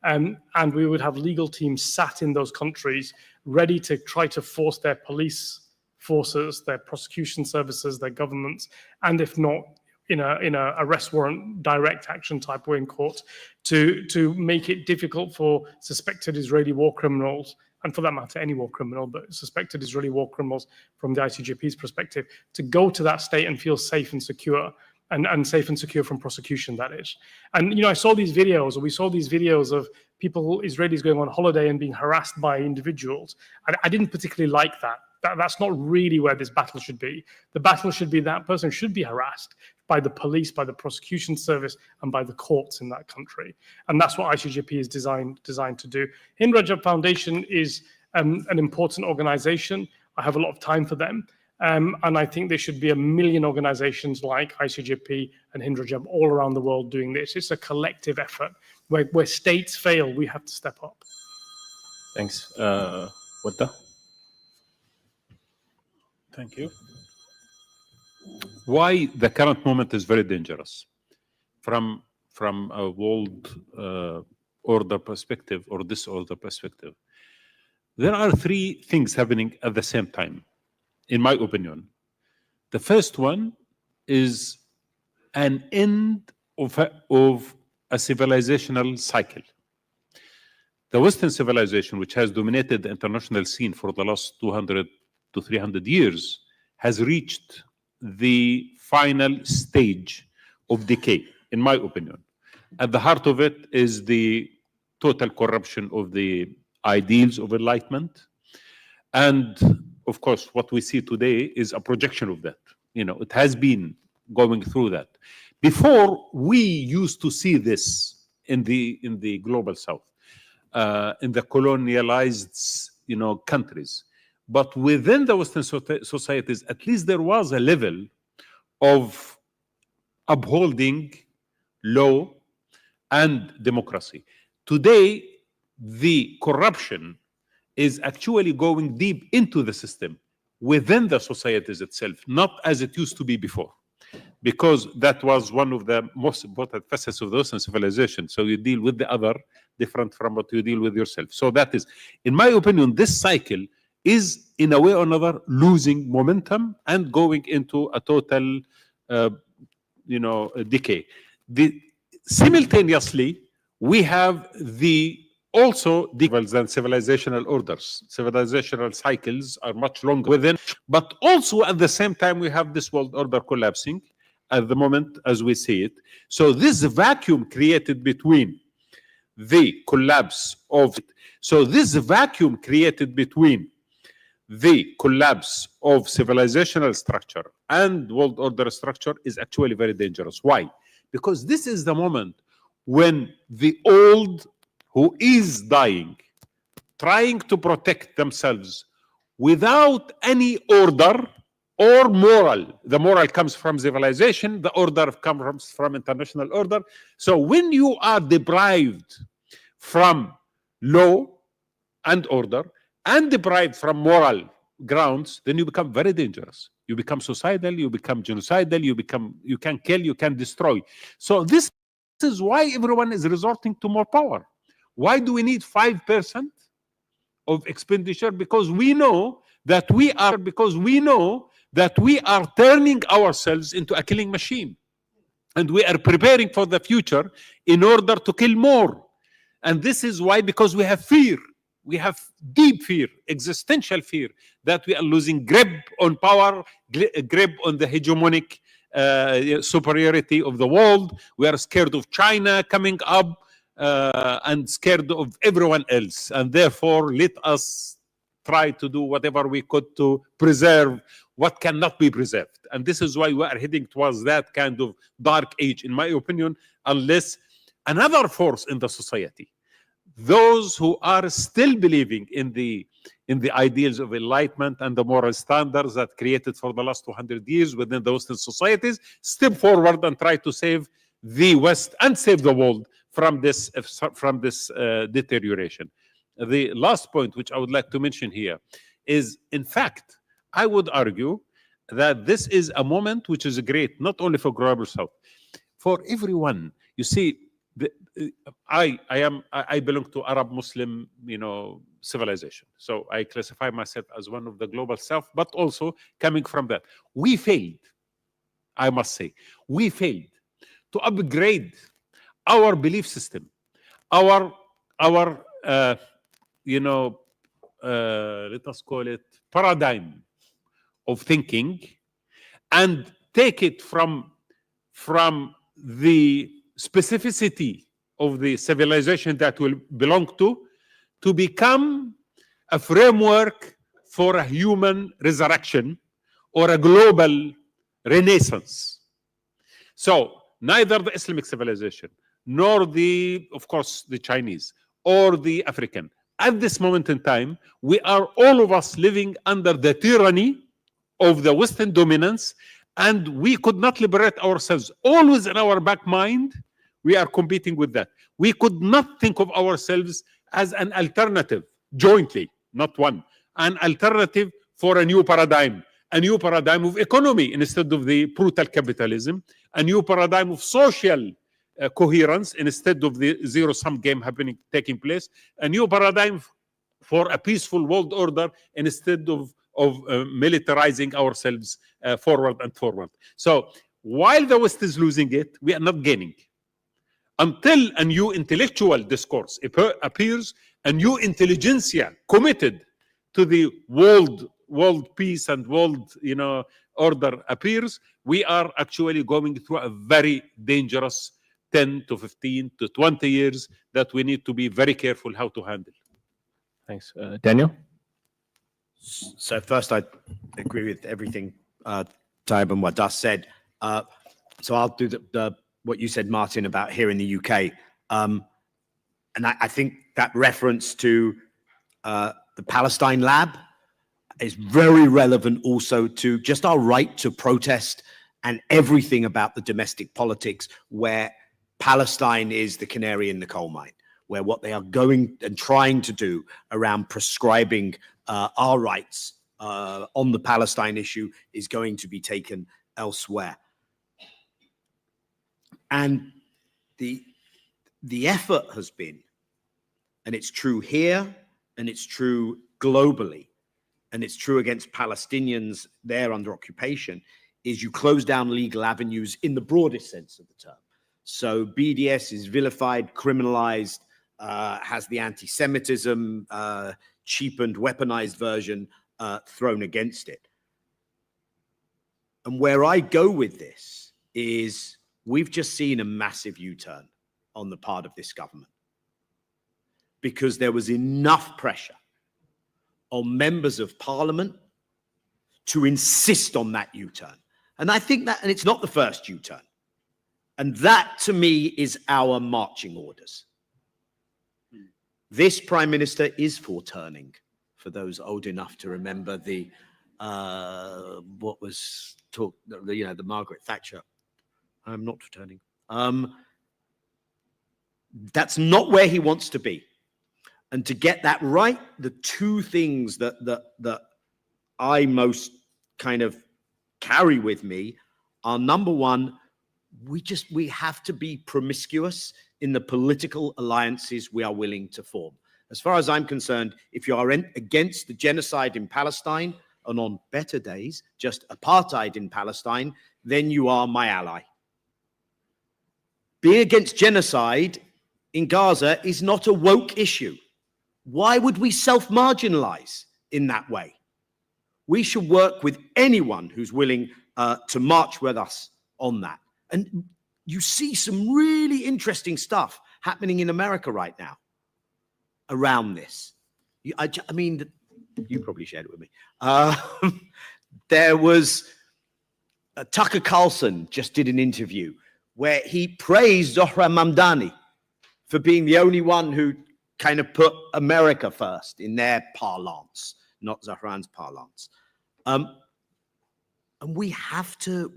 And we would have legal teams sat in those countries ready to try to force their police forces, their prosecution services, their governments, and if not, in a arrest warrant direct action type way in court, to make it difficult for suspected Israeli war criminals, and for that matter, any war criminal, but suspected Israeli war criminals from the ICJP's perspective, to go to that state and feel safe and secure, and safe and secure from prosecution, that is. And, you know, I saw these videos, or we saw these videos of people, Israelis going on holiday and being harassed by individuals. I didn't particularly like that. That's not really where this battle should be. The battle should be that person should be harassed by the police, by the prosecution service, and by the courts in that country. And that's what ICJP is designed to do. Hind Rajab Foundation is an important organization. I have a lot of time for them. And I think there should be 1 million organizations like ICJP and Hind Rajab all around the world doing this. It's a collective effort. Where states fail, we have to step up. Thanks. Wadah? Thank you. Why the current moment is very dangerous from a world order perspective or disorder perspective. There are 3 things happening at the same time, in my opinion. The first one is an end of a civilizational cycle. The Western civilization, which has dominated the international scene for the last 200 to 300 years, has reached the final stage of decay, in my opinion. At the heart of it is the total corruption of the ideals of enlightenment. And of course, what we see today is a projection of that. You know, it has been going through that. Before, we used to see this in the global south, in the colonialized, countries. But within the Western societies, at least there was a level of upholding law and democracy. Today, the corruption is actually going deep into the system within the societies itself, not as it used to be before, because that was one of the most important facets of the Western civilization. So you deal with the other different from what you deal with yourself. So that is, in my opinion, this cycle is in a way or another losing momentum and going into a total, decay. Simultaneously, we have also levels than civilizational orders. Civilizational cycles are much longer within, but also at the same time, we have this world order collapsing at the moment as we see it. So this vacuum created between the collapse of civilizational structure and world order structure is actually very dangerous. Why? Because this is the moment when the old who is dying, trying to protect themselves without any order or moral. The moral comes from civilization, the order comes from international order. So when you are deprived from law and order and deprived from moral grounds, then you become very dangerous. You become suicidal, you become genocidal, you can kill, you can destroy. So this is why everyone is resorting to more power. Why do we need 5% of expenditure? Because we know that we are turning ourselves into a killing machine. And we are preparing for the future in order to kill more. And this is why, because we have fear. We have deep fear, existential fear, that we are losing grip on power, grip on the hegemonic superiority of the world. We are scared of China coming up and scared of everyone else. And therefore, let us try to do whatever we could to preserve what cannot be preserved. And this is why we are heading towards that kind of dark age, in my opinion, unless another force in the society, those who are still believing in the ideals of enlightenment and the moral standards that created for the last 200 years within the Western societies, step forward and try to save the West and save the world from this deterioration. The last point which I would like to mention here is, in fact, I would argue that this is a moment which is great, not only for Global South, for everyone. You see, I belong to Arab Muslim, civilization. So I classify myself as one of the Global South, but also coming from that. We failed, I must say, we failed to upgrade our belief system, let us call it paradigm of thinking, and take it from the specificity of the civilization that will belong to become a framework for a human resurrection or a global renaissance. So neither the Islamic civilization nor of course, the Chinese or the African, at this moment in time, we are all of us living under the tyranny of the Western dominance, and we could not liberate ourselves. Always in our back mind, we are competing with that. We could not think of ourselves as an alternative, jointly, not one, an alternative for a new paradigm of economy instead of the brutal capitalism, a new paradigm of social coherence instead of the zero-sum game taking place, a new paradigm for a peaceful world order instead of militarizing ourselves forward and forward. So while the West is losing it, we are not gaining. Until a new intellectual discourse appears, a new intelligentsia committed to the world peace and world order appears, we are actually going through a very dangerous 10 to 15 to 20 years that we need to be very careful how to handle. Thanks. Daniel? So first, I agree with everything Tayab and Wadah said. So I'll do what you said, Martin, about here in the UK. And I think that reference to the Palestine lab is very relevant also to just our right to protest and everything about the domestic politics, where Palestine is the canary in the coal mine, where what they are going and trying to do around prescribing our rights on the Palestine issue is going to be taken elsewhere. And the effort has been, and it's true here, and it's true globally, and it's true against Palestinians there under occupation, is you close down legal avenues in the broadest sense of the term. So BDS is vilified, criminalized, has the anti-Semitism, cheapened, weaponized version thrown against it. And where I go with this is we've just seen a massive U-turn on the part of this government, because there was enough pressure on members of parliament to insist on that U-turn. And I think that, and it's not the first U-turn. And that, to me, is our marching orders. This prime minister is for turning, for those old enough to remember the what was talked, the Margaret Thatcher. I'm not returning. That's not where he wants to be. And to get that right, the two things that I most kind of carry with me are, number one, we have to be promiscuous in the political alliances we are willing to form. As far as I'm concerned, if you are against the genocide in Palestine, and on better days, just apartheid in Palestine, then you are my ally. Being against genocide in Gaza is not a woke issue. Why would we self-marginalize in that way? We should work with anyone who's willing to march with us on that. And you see some really interesting stuff happening in America right now around this. I mean, you probably shared it with me. There was Tucker Carlson just did an interview where he praised Zohran Mamdani for being the only one who kind of put America first in their parlance, not Zohran's parlance. And we have to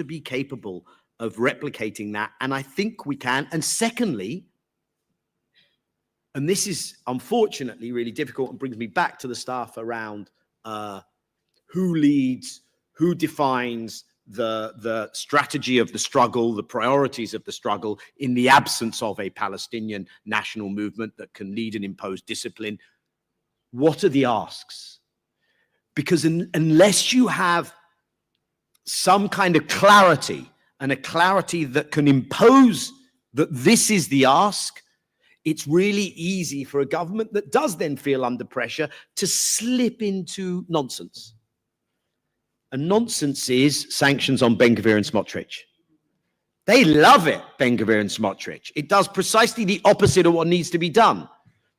be capable of replicating that, and I think we can. And secondly, and this is unfortunately really difficult and brings me back to the stuff around who leads, who defines the strategy of the struggle, the priorities of the struggle in the absence of a Palestinian national movement that can lead and impose discipline. What are the asks? Because unless you have some kind of clarity, and a clarity that can impose that this is the ask, it's really easy for a government that does then feel under pressure to slip into nonsense. And nonsense is sanctions on Ben Gvir and Smotrich. They love it, Ben Gvir and Smotrich. It does precisely the opposite of what needs to be done.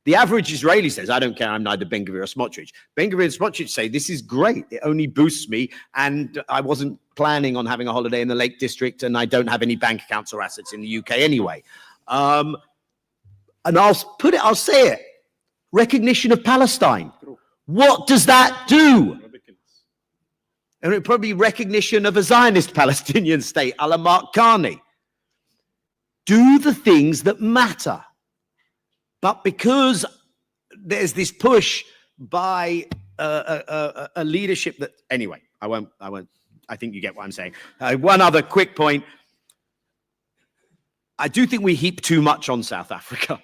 The average Israeli says, I don't care, I'm neither Ben Gvir or Smotrich. Ben Gvir and Smotrich say, this is great, it only boosts me, and I wasn't planning on having a holiday in the Lake District, and I don't have any bank accounts or assets in the UK anyway. And I'll say it, recognition of Palestine. What does that do? And it probably recognition of a Zionist Palestinian state, a la Mark Carney. Do the things that matter. But because there's this push by a leadership that, anyway, I won't, I think you get what I'm saying. One other quick point. I do think we heap too much on South Africa.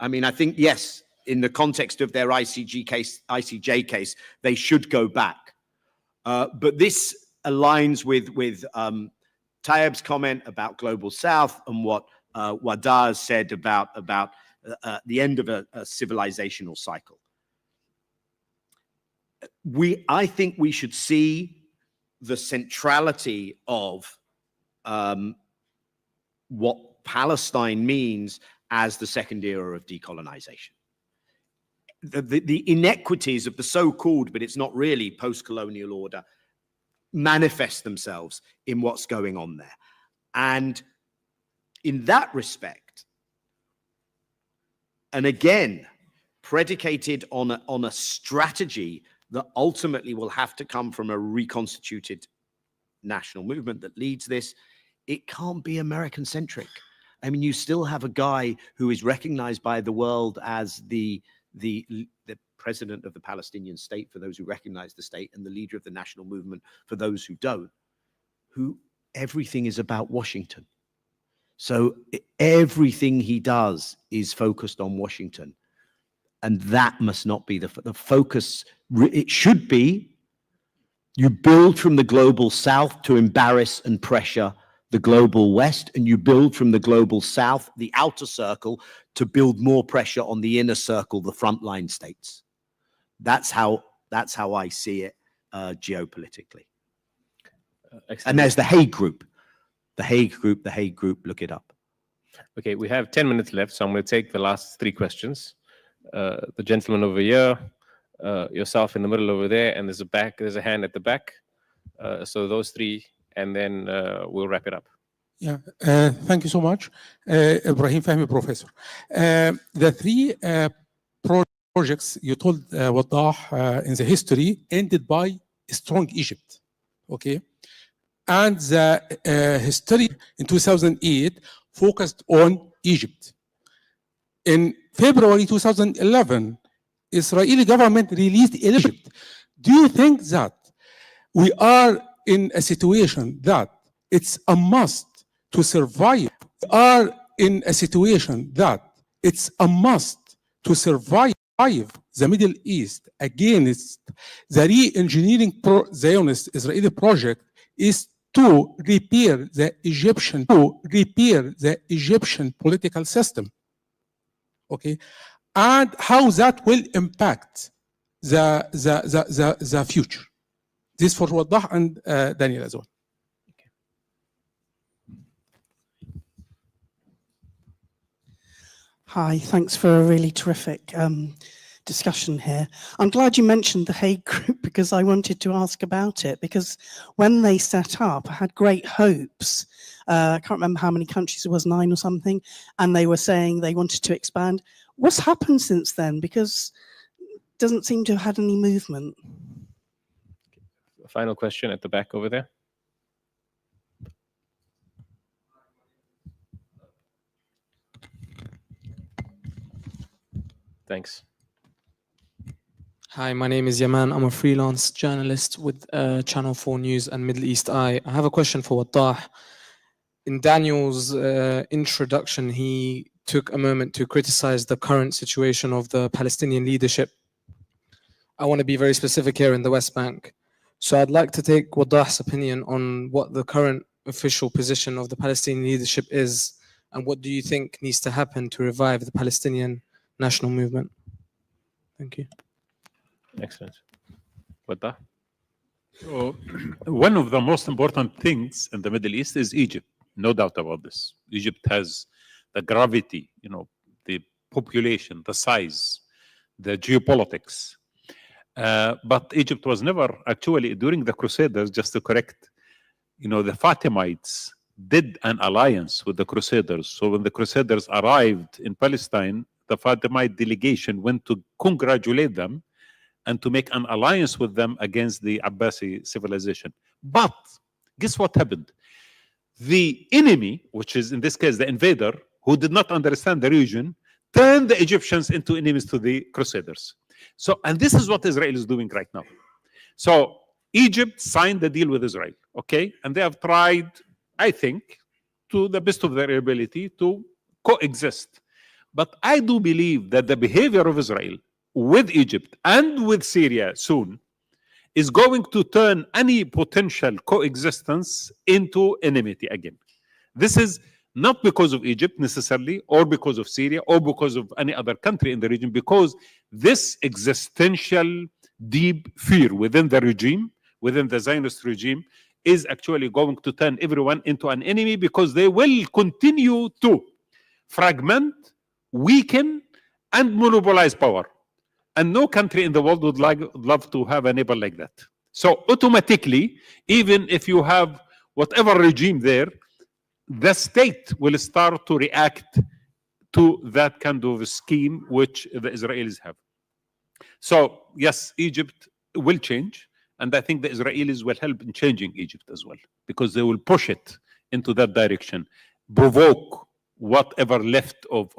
I mean, I think, yes, in the context of their ICJ case, they should go back. But this aligns with Tayeb's comment about Global South and what Wadah has said about the end of a civilizational cycle. I think we should see the centrality of what Palestine means as the second era of decolonization. The inequities of the so-called, but it's not really post-colonial order, manifest themselves in what's going on there. And in that respect, and again, predicated on a strategy that ultimately will have to come from a reconstituted national movement that leads this, it can't be American-centric. I mean, you still have a guy who is recognized by the world as the president of the Palestinian state for those who recognize the state, and the leader of the national movement for those who don't, who everything is about Washington. So everything he does is focused on Washington. And that must not be the focus. It should be, you build from the global south to embarrass and pressure the global west, and you build from the global south, the outer circle, to build more pressure on the inner circle, the frontline states. That's how I see it geopolitically. And there's the Hague Group. The Hague Group, look it up. Okay, we have 10 minutes left, so I'm going to take the last 3 questions. The gentleman over here, yourself in the middle over there, and there's a hand at the back. So those 3, and then we'll wrap it up. Yeah, thank you so much. Ibrahim Fahmy, professor. The 3 projects you told Wadah in the history ended by strong Egypt, okay? And the history in 2008 focused on Egypt. In February 2011, Israeli government released Egypt. Do you think that we are in a situation that it's a must to survive? We are in a situation that it's a must to survive the Middle East against the re-engineering Zionist Israeli project is to repair the Egyptian political system. Okay, and how that will impact the future. This for Wadah and Daniel as well. Hi, thanks for a really terrific discussion here. I'm glad you mentioned the Hague Group because I wanted to ask about it, because when they set up, I had great hopes. I can't remember how many countries it was, 9 or something, and they were saying they wanted to expand. What's happened since then? Because it doesn't seem to have had any movement. Final question at the back over there. Thanks. Hi, my name is Yaman. I'm a freelance journalist with Channel 4 News and Middle East Eye. I have a question for Wadah. In Daniel's introduction, he took a moment to criticize the current situation of the Palestinian leadership. I want to be very specific here in the West Bank. So I'd like to take Wadah's opinion on what the current official position of the Palestinian leadership is, and what do you think needs to happen to revive the Palestinian national movement? Thank you. Excellent. Wadah? So, one of the most important things in the Middle East is Egypt. No doubt about this. Egypt has the gravity, the population, the size, the geopolitics. But Egypt was never actually, during the Crusaders, just to correct, the Fatimites did an alliance with the Crusaders. So when the Crusaders arrived in Palestine, the Fatimite delegation went to congratulate them and to make an alliance with them against the Abbasi civilization. But guess what happened? The enemy, which is in this case the invader, who did not understand the region, turned the Egyptians into enemies to the Crusaders. So, and this is what Israel is doing right now. So Egypt signed the deal with Israel, okay? And they have tried, I think, to the best of their ability to coexist. But I do believe that the behavior of Israel with Egypt and with Syria soon is going to turn any potential coexistence into enmity again. This is not because of Egypt necessarily, or because of Syria, or because of any other country in the region, because this existential deep fear within the regime, within the Zionist regime, is actually going to turn everyone into an enemy, because they will continue to fragment, weaken, and monopolize power. And no country in the world would love to have a neighbor like that. So automatically, even if you have whatever regime there, the state will start to react to that kind of scheme which the Israelis have. So yes, Egypt will change, and I think the Israelis will help in changing Egypt as well, because they will push it into that direction, provoke whatever left of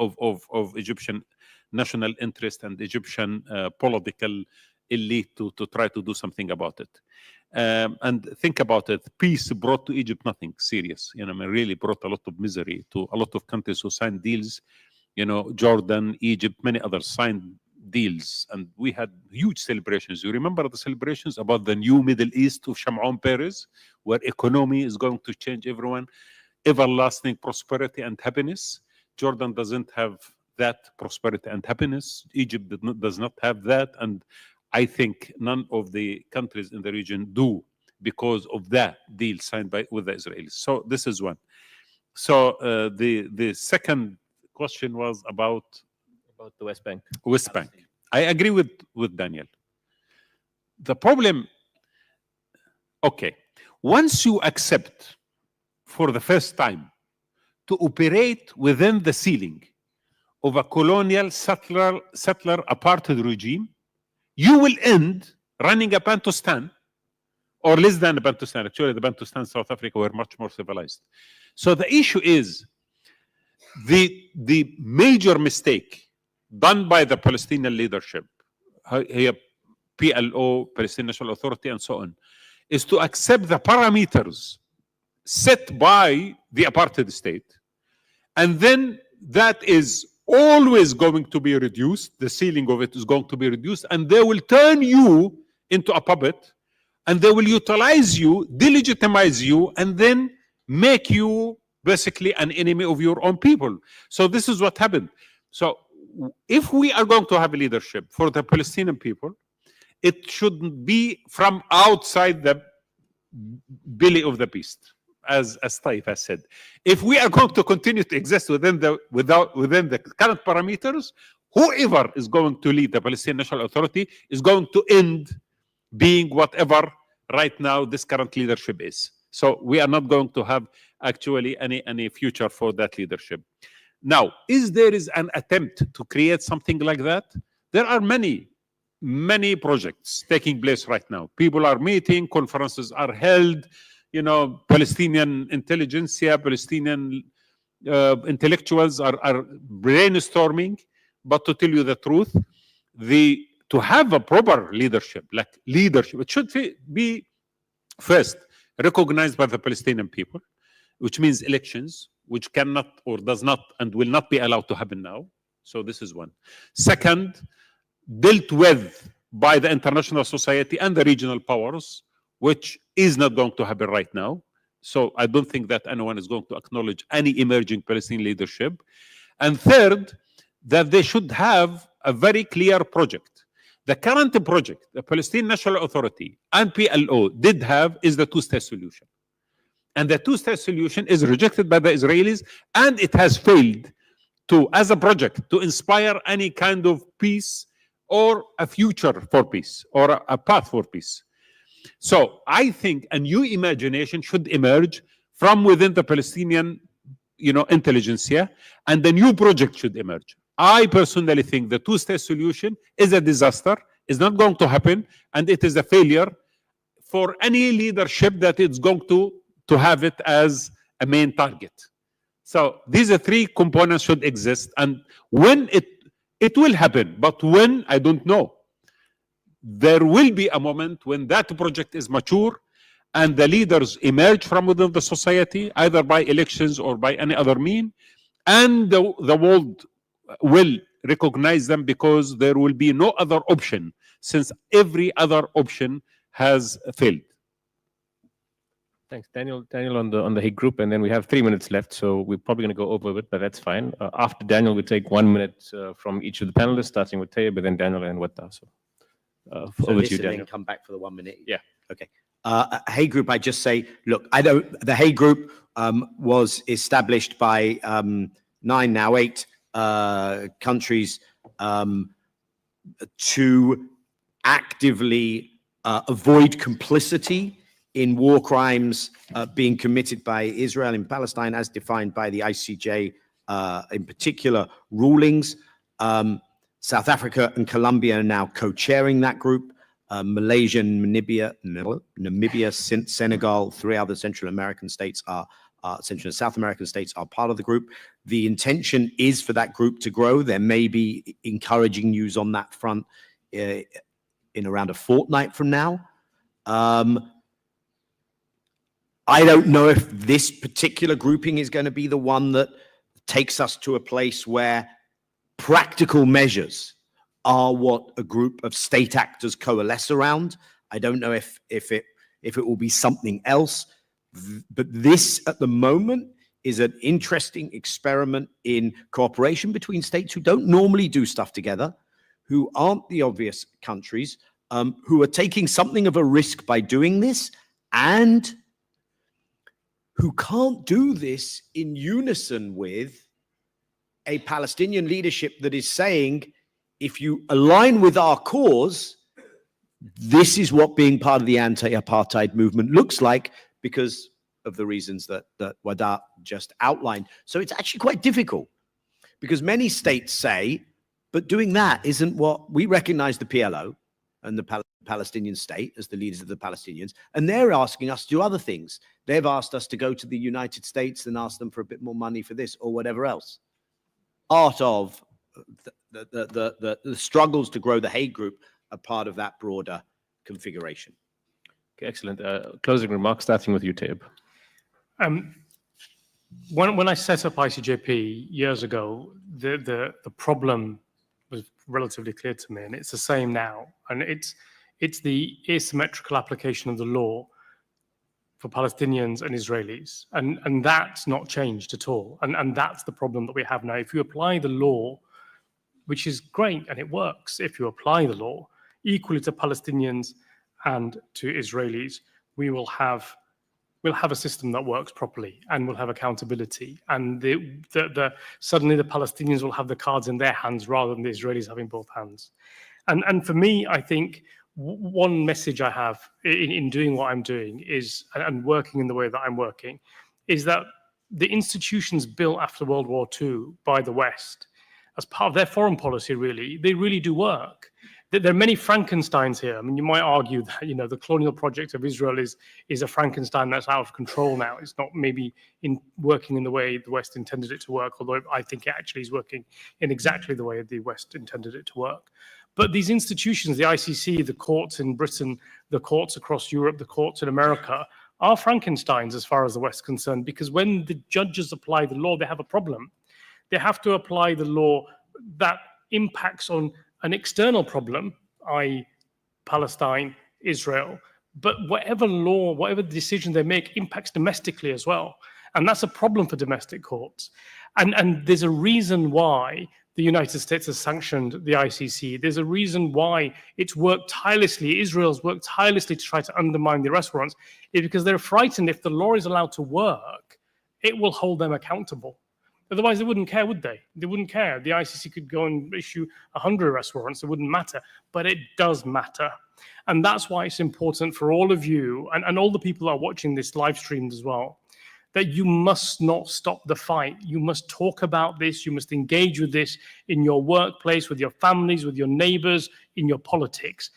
Egyptian national interest and Egyptian political elite to try to do something about it. And think about it, peace brought to Egypt nothing serious. Really brought a lot of misery to a lot of countries who signed deals. Jordan, Egypt, many others signed deals, and we had huge celebrations. You remember the celebrations about the new Middle East of Shimon Peres, where economy is going to change everyone, everlasting prosperity and happiness. Jordan doesn't have that prosperity and happiness. Egypt does not have that, and I think none of the countries in the region do, because of that deal signed with the Israelis. So this is one. So the second question was about the West Bank. West Bank. I agree with Daniel. The problem, okay, once you accept for the first time to operate within the ceiling of a colonial settler apartheid regime, you will end running a Bantustan, or less than a Bantustan. Actually, the Bantustan in South Africa were much more civilized. So the issue is the major mistake done by the Palestinian leadership, here PLO, Palestinian National Authority, and so on, is to accept the parameters set by the apartheid state, and then that is always going to be reduced, the ceiling of it is going to be reduced, and they will turn you into a puppet, and they will utilize you, delegitimize you, and then make you basically an enemy of your own people. So this is what happened. So if we are going to have a leadership for the Palestinian people, it shouldn't be from outside the belly of the beast, as Tayeb has said. If we are going to continue to exist within the current parameters, whoever is going to lead the Palestinian National Authority is going to end being whatever right now this current leadership is. So we are not going to have actually any future for that leadership. Now, there is an attempt to create something like that? There are many projects taking place right now. People are meeting, conferences are held, Palestinian intelligentsia, Palestinian intellectuals are brainstorming. But to tell you the truth, to have a proper leadership, it should be first recognized by the Palestinian people, which means elections, which cannot or does not and will not be allowed to happen now. So this is one. Second, dealt with by the international society and the regional powers, which is not going to happen right now. So I don't think that anyone is going to acknowledge any emerging Palestinian leadership. And third, that they should have a very clear project. The current project, the Palestinian National Authority and PLO did have is the two-state solution. And the two-state solution is rejected by the Israelis, and it has failed to, as a project, to inspire any kind of peace or a future for peace or a path for peace. So I think a new imagination should emerge from within the Palestinian, intelligentsia, and the new project should emerge. I personally think the two-state solution is a disaster, is not going to happen, and it is a failure for any leadership that is going to have it as a main target. So these are three components should exist, and when it will happen, but when, I don't know. There will be a moment when that project is mature and the leaders emerge from within the society, either by elections or by any other mean, and the world will recognize them because there will be no other option, since every other option has failed. Thanks, Daniel. Daniel on the Hague Group, and then we have 3 minutes left, so we're probably going to go over it, but that's fine. After Daniel, we take 1 minute from each of the panelists, starting with Tayeb, and then Daniel and Wadah. So over to you, Daniel. Then come back for the 1 minute. Yeah. Okay. Hague Group, I just say, look, the Hague Group was established by 9, now 8 countries to actively avoid complicity in war crimes being committed by Israel in Palestine, as defined by the ICJ, in particular rulings. South Africa and Colombia are now co-chairing that group. Malaysia and Namibia, Senegal, 3 other Central American states Central and South American states are part of the group. The intention is for that group to grow. There may be encouraging news on that front in around a fortnight from now. I don't know if this particular grouping is going to be the one that takes us to a place where practical measures are what a group of state actors coalesce around. I don't know if it will be something else, but this at the moment is an interesting experiment in cooperation between states who don't normally do stuff together, who aren't the obvious countries, who are taking something of a risk by doing this, and who can't do this in unison with a Palestinian leadership that is saying, if you align with our cause, this is what being part of the anti-apartheid movement looks like, because of the reasons that Wadah just outlined. So it's actually quite difficult, because many states say, but doing that isn't what we recognize the PLO and the Palestinian state as the leaders of the Palestinians, and they're asking us to do other things. They've asked us to go to the United States and ask them for a bit more money for this or whatever else. Part of the struggles to grow the Hague Group are part of that broader configuration. Okay, excellent. Closing remarks, starting with you, Tayeb. When I set up ICJP years ago, the problem was relatively clear to me, and it's the same now. And it's the asymmetrical application of the law for Palestinians and Israelis, and that's not changed at all. And that's the problem that we have now. If you apply the law which is great and it works if you apply the law equally to Palestinians and to Israelis, we'll have a system that works properly and we'll have accountability. And suddenly the Palestinians will have the cards in their hands rather than the Israelis having both hands. And for me, I think one message I have in doing what I'm doing is, and working in the way that I'm working, is that the institutions built after World War II by the West, as part of their foreign policy, they really do work. There are many Frankensteins here. I mean, you might argue that, the colonial project of Israel is a Frankenstein that's out of control now. It's not maybe working in the way the West intended it to work, although I think it actually is working in exactly the way the West intended it to work. But these institutions, the ICC, the courts in Britain, the courts across Europe, the courts in America, are Frankensteins as far as the West is concerned, because when the judges apply the law, they have a problem. They have to apply the law that impacts on an external problem, i.e. Palestine, Israel, but whatever law, whatever decision they make impacts domestically as well. And that's a problem for domestic courts. And there's a reason why the United States has sanctioned the ICC. There's a reason why it's worked tirelessly, Israel's worked tirelessly to try to undermine the arrest warrants, is because they're frightened if the law is allowed to work, it will hold them accountable. Otherwise, they wouldn't care, would they? They wouldn't care. The ICC could go and issue 100 arrest warrants. It wouldn't matter. But it does matter. And that's why it's important for all of you and all the people that are watching this live stream as well, that you must not stop the fight. You must talk about this. You must engage with this in your workplace, with your families, with your neighbors, in your politics.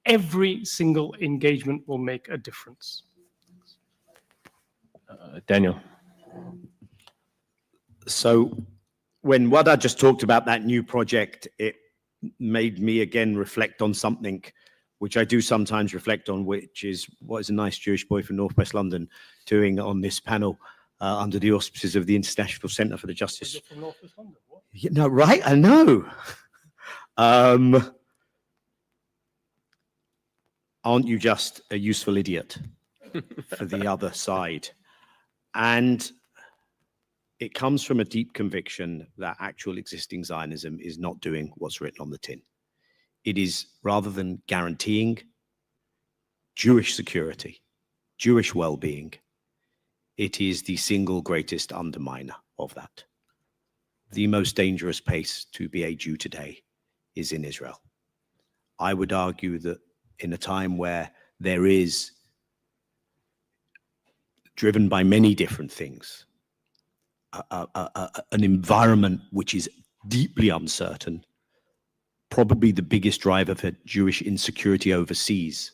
Every single engagement will make a difference. Daniel. So when Wadah just talked about that new project, it made me again reflect on something which I do sometimes reflect on, which is what is a nice Jewish boy from Northwest London doing on this panel under the auspices of the International Centre for the Justice. You're from Northwest London, what? Yeah, no, right? I know. Aren't you just a useful idiot for the other side? And it comes from a deep conviction that actual existing Zionism is not doing what's written on the tin. It is, rather than guaranteeing Jewish security, Jewish well-being, it is the single greatest underminer of that. The most dangerous place to be a Jew today is in Israel. I would argue that in a time where there is, driven by many different things, an environment which is deeply uncertain, probably the biggest driver for Jewish insecurity overseas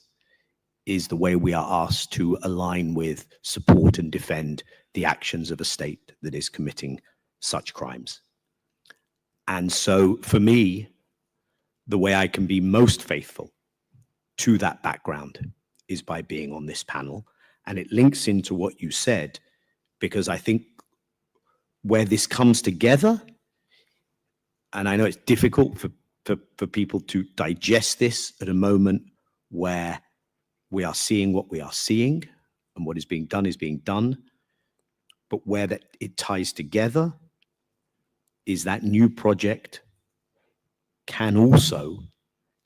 is the way we are asked to align with, support and defend the actions of a state that is committing such crimes. And so for me, the way I can be most faithful to that background is by being on this panel. And it links into what you said, because I think where this comes together, and I know it's difficult for people to digest this at a moment where we are seeing what we are seeing and what is being done, but where that it ties together is that new project can also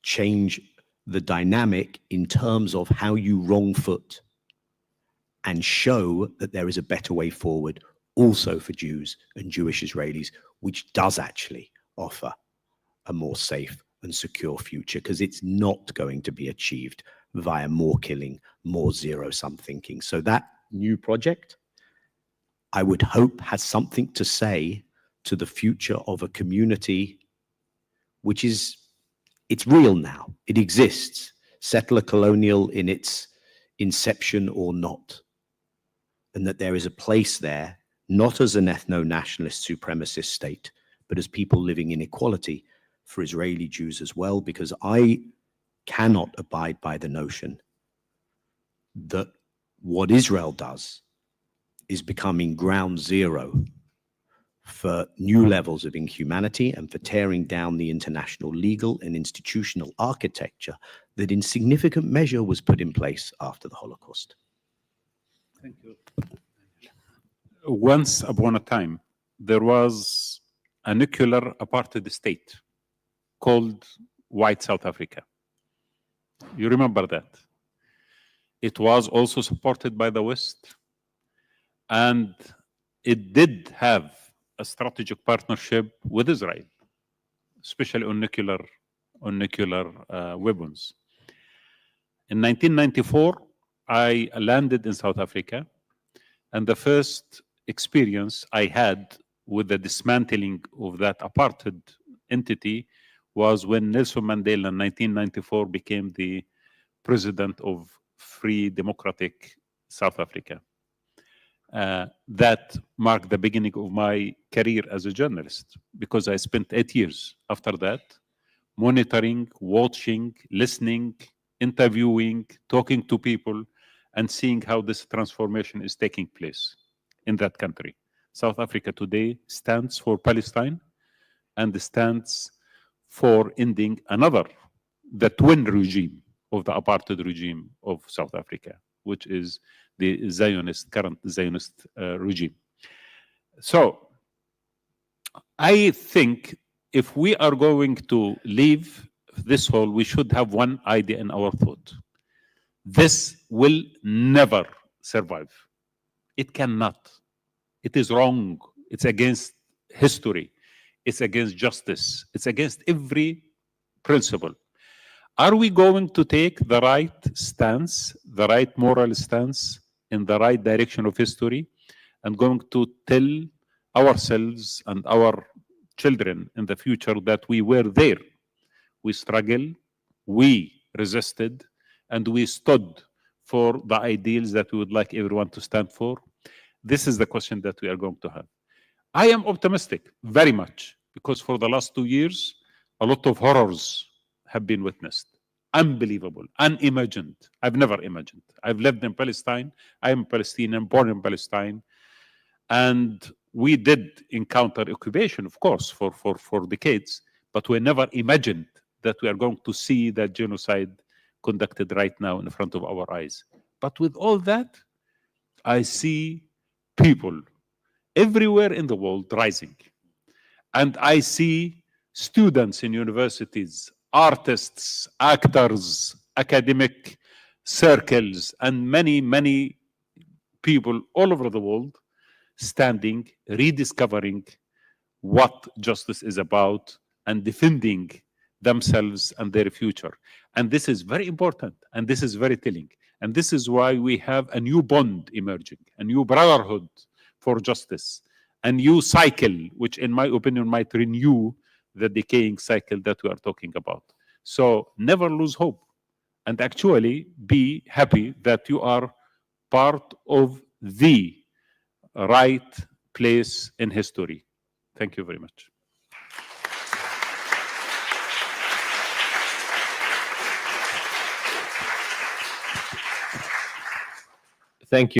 change the dynamic in terms of how you wrong foot and show that there is a better way forward also for Jews and Jewish Israelis, which does actually offer a more safe and secure future, because it's not going to be achieved via more killing, more zero-sum thinking. So that new project, I would hope, has something to say to the future of a community which is, it's real now, it exists, settler colonial in its inception or not, and that there is a place there, not as an ethno-nationalist supremacist state, but as people living in equality for Israeli Jews as well, because I cannot abide by the notion that what Israel does is becoming ground zero for new levels of inhumanity and for tearing down the international legal and institutional architecture that in significant measure was put in place after the Holocaust. Thank you. Once upon a time, there was a nuclear apartheid state called White South Africa. You remember that? It was also supported by the West, and it did have a strategic partnership with Israel, especially on nuclear weapons. In 1994, I landed in South Africa, and the first experience I had with the dismantling of that apartheid entity was when Nelson Mandela in 1994 became the president of free democratic South Africa. That marked the beginning of my career as a journalist, because I spent 8 years after that monitoring, watching, listening, interviewing, talking to people, and seeing how this transformation is taking place in that country. South Africa today stands for Palestine and stands for ending the twin regime of the apartheid regime of South Africa, which is the current Zionist regime. So I think if we are going to leave this hall, we should have one idea in our thought. This will never survive. It cannot. It is wrong. It's against history. It's against justice. It's against every principle. Are we going to take the right stance, the right moral stance in the right direction of history, and going to tell ourselves and our children in the future that we were there? We struggled, we resisted, and we stood for the ideals that we would like everyone to stand for? This is the question that we are going to have. I am optimistic, very much, because for the last 2 years, a lot of horrors have been witnessed. Unbelievable, unimagined. I've never imagined. I've lived in Palestine. I am Palestinian, born in Palestine. And we did encounter occupation, of course, for decades, but we never imagined that we are going to see that genocide conducted right now in front of our eyes. But with all that, I see people everywhere in the world rising. And I see students in universities, artists, actors, academic circles, and many, many people all over the world standing, rediscovering what justice is about and defending themselves and their future. And this is very important, and this is very telling. And this is why we have a new bond emerging, a new brotherhood for justice, a new cycle, which in my opinion might renew the decaying cycle that we are talking about. So never lose hope, and actually be happy that you are part of the right place in history. Thank you very much. Thank you.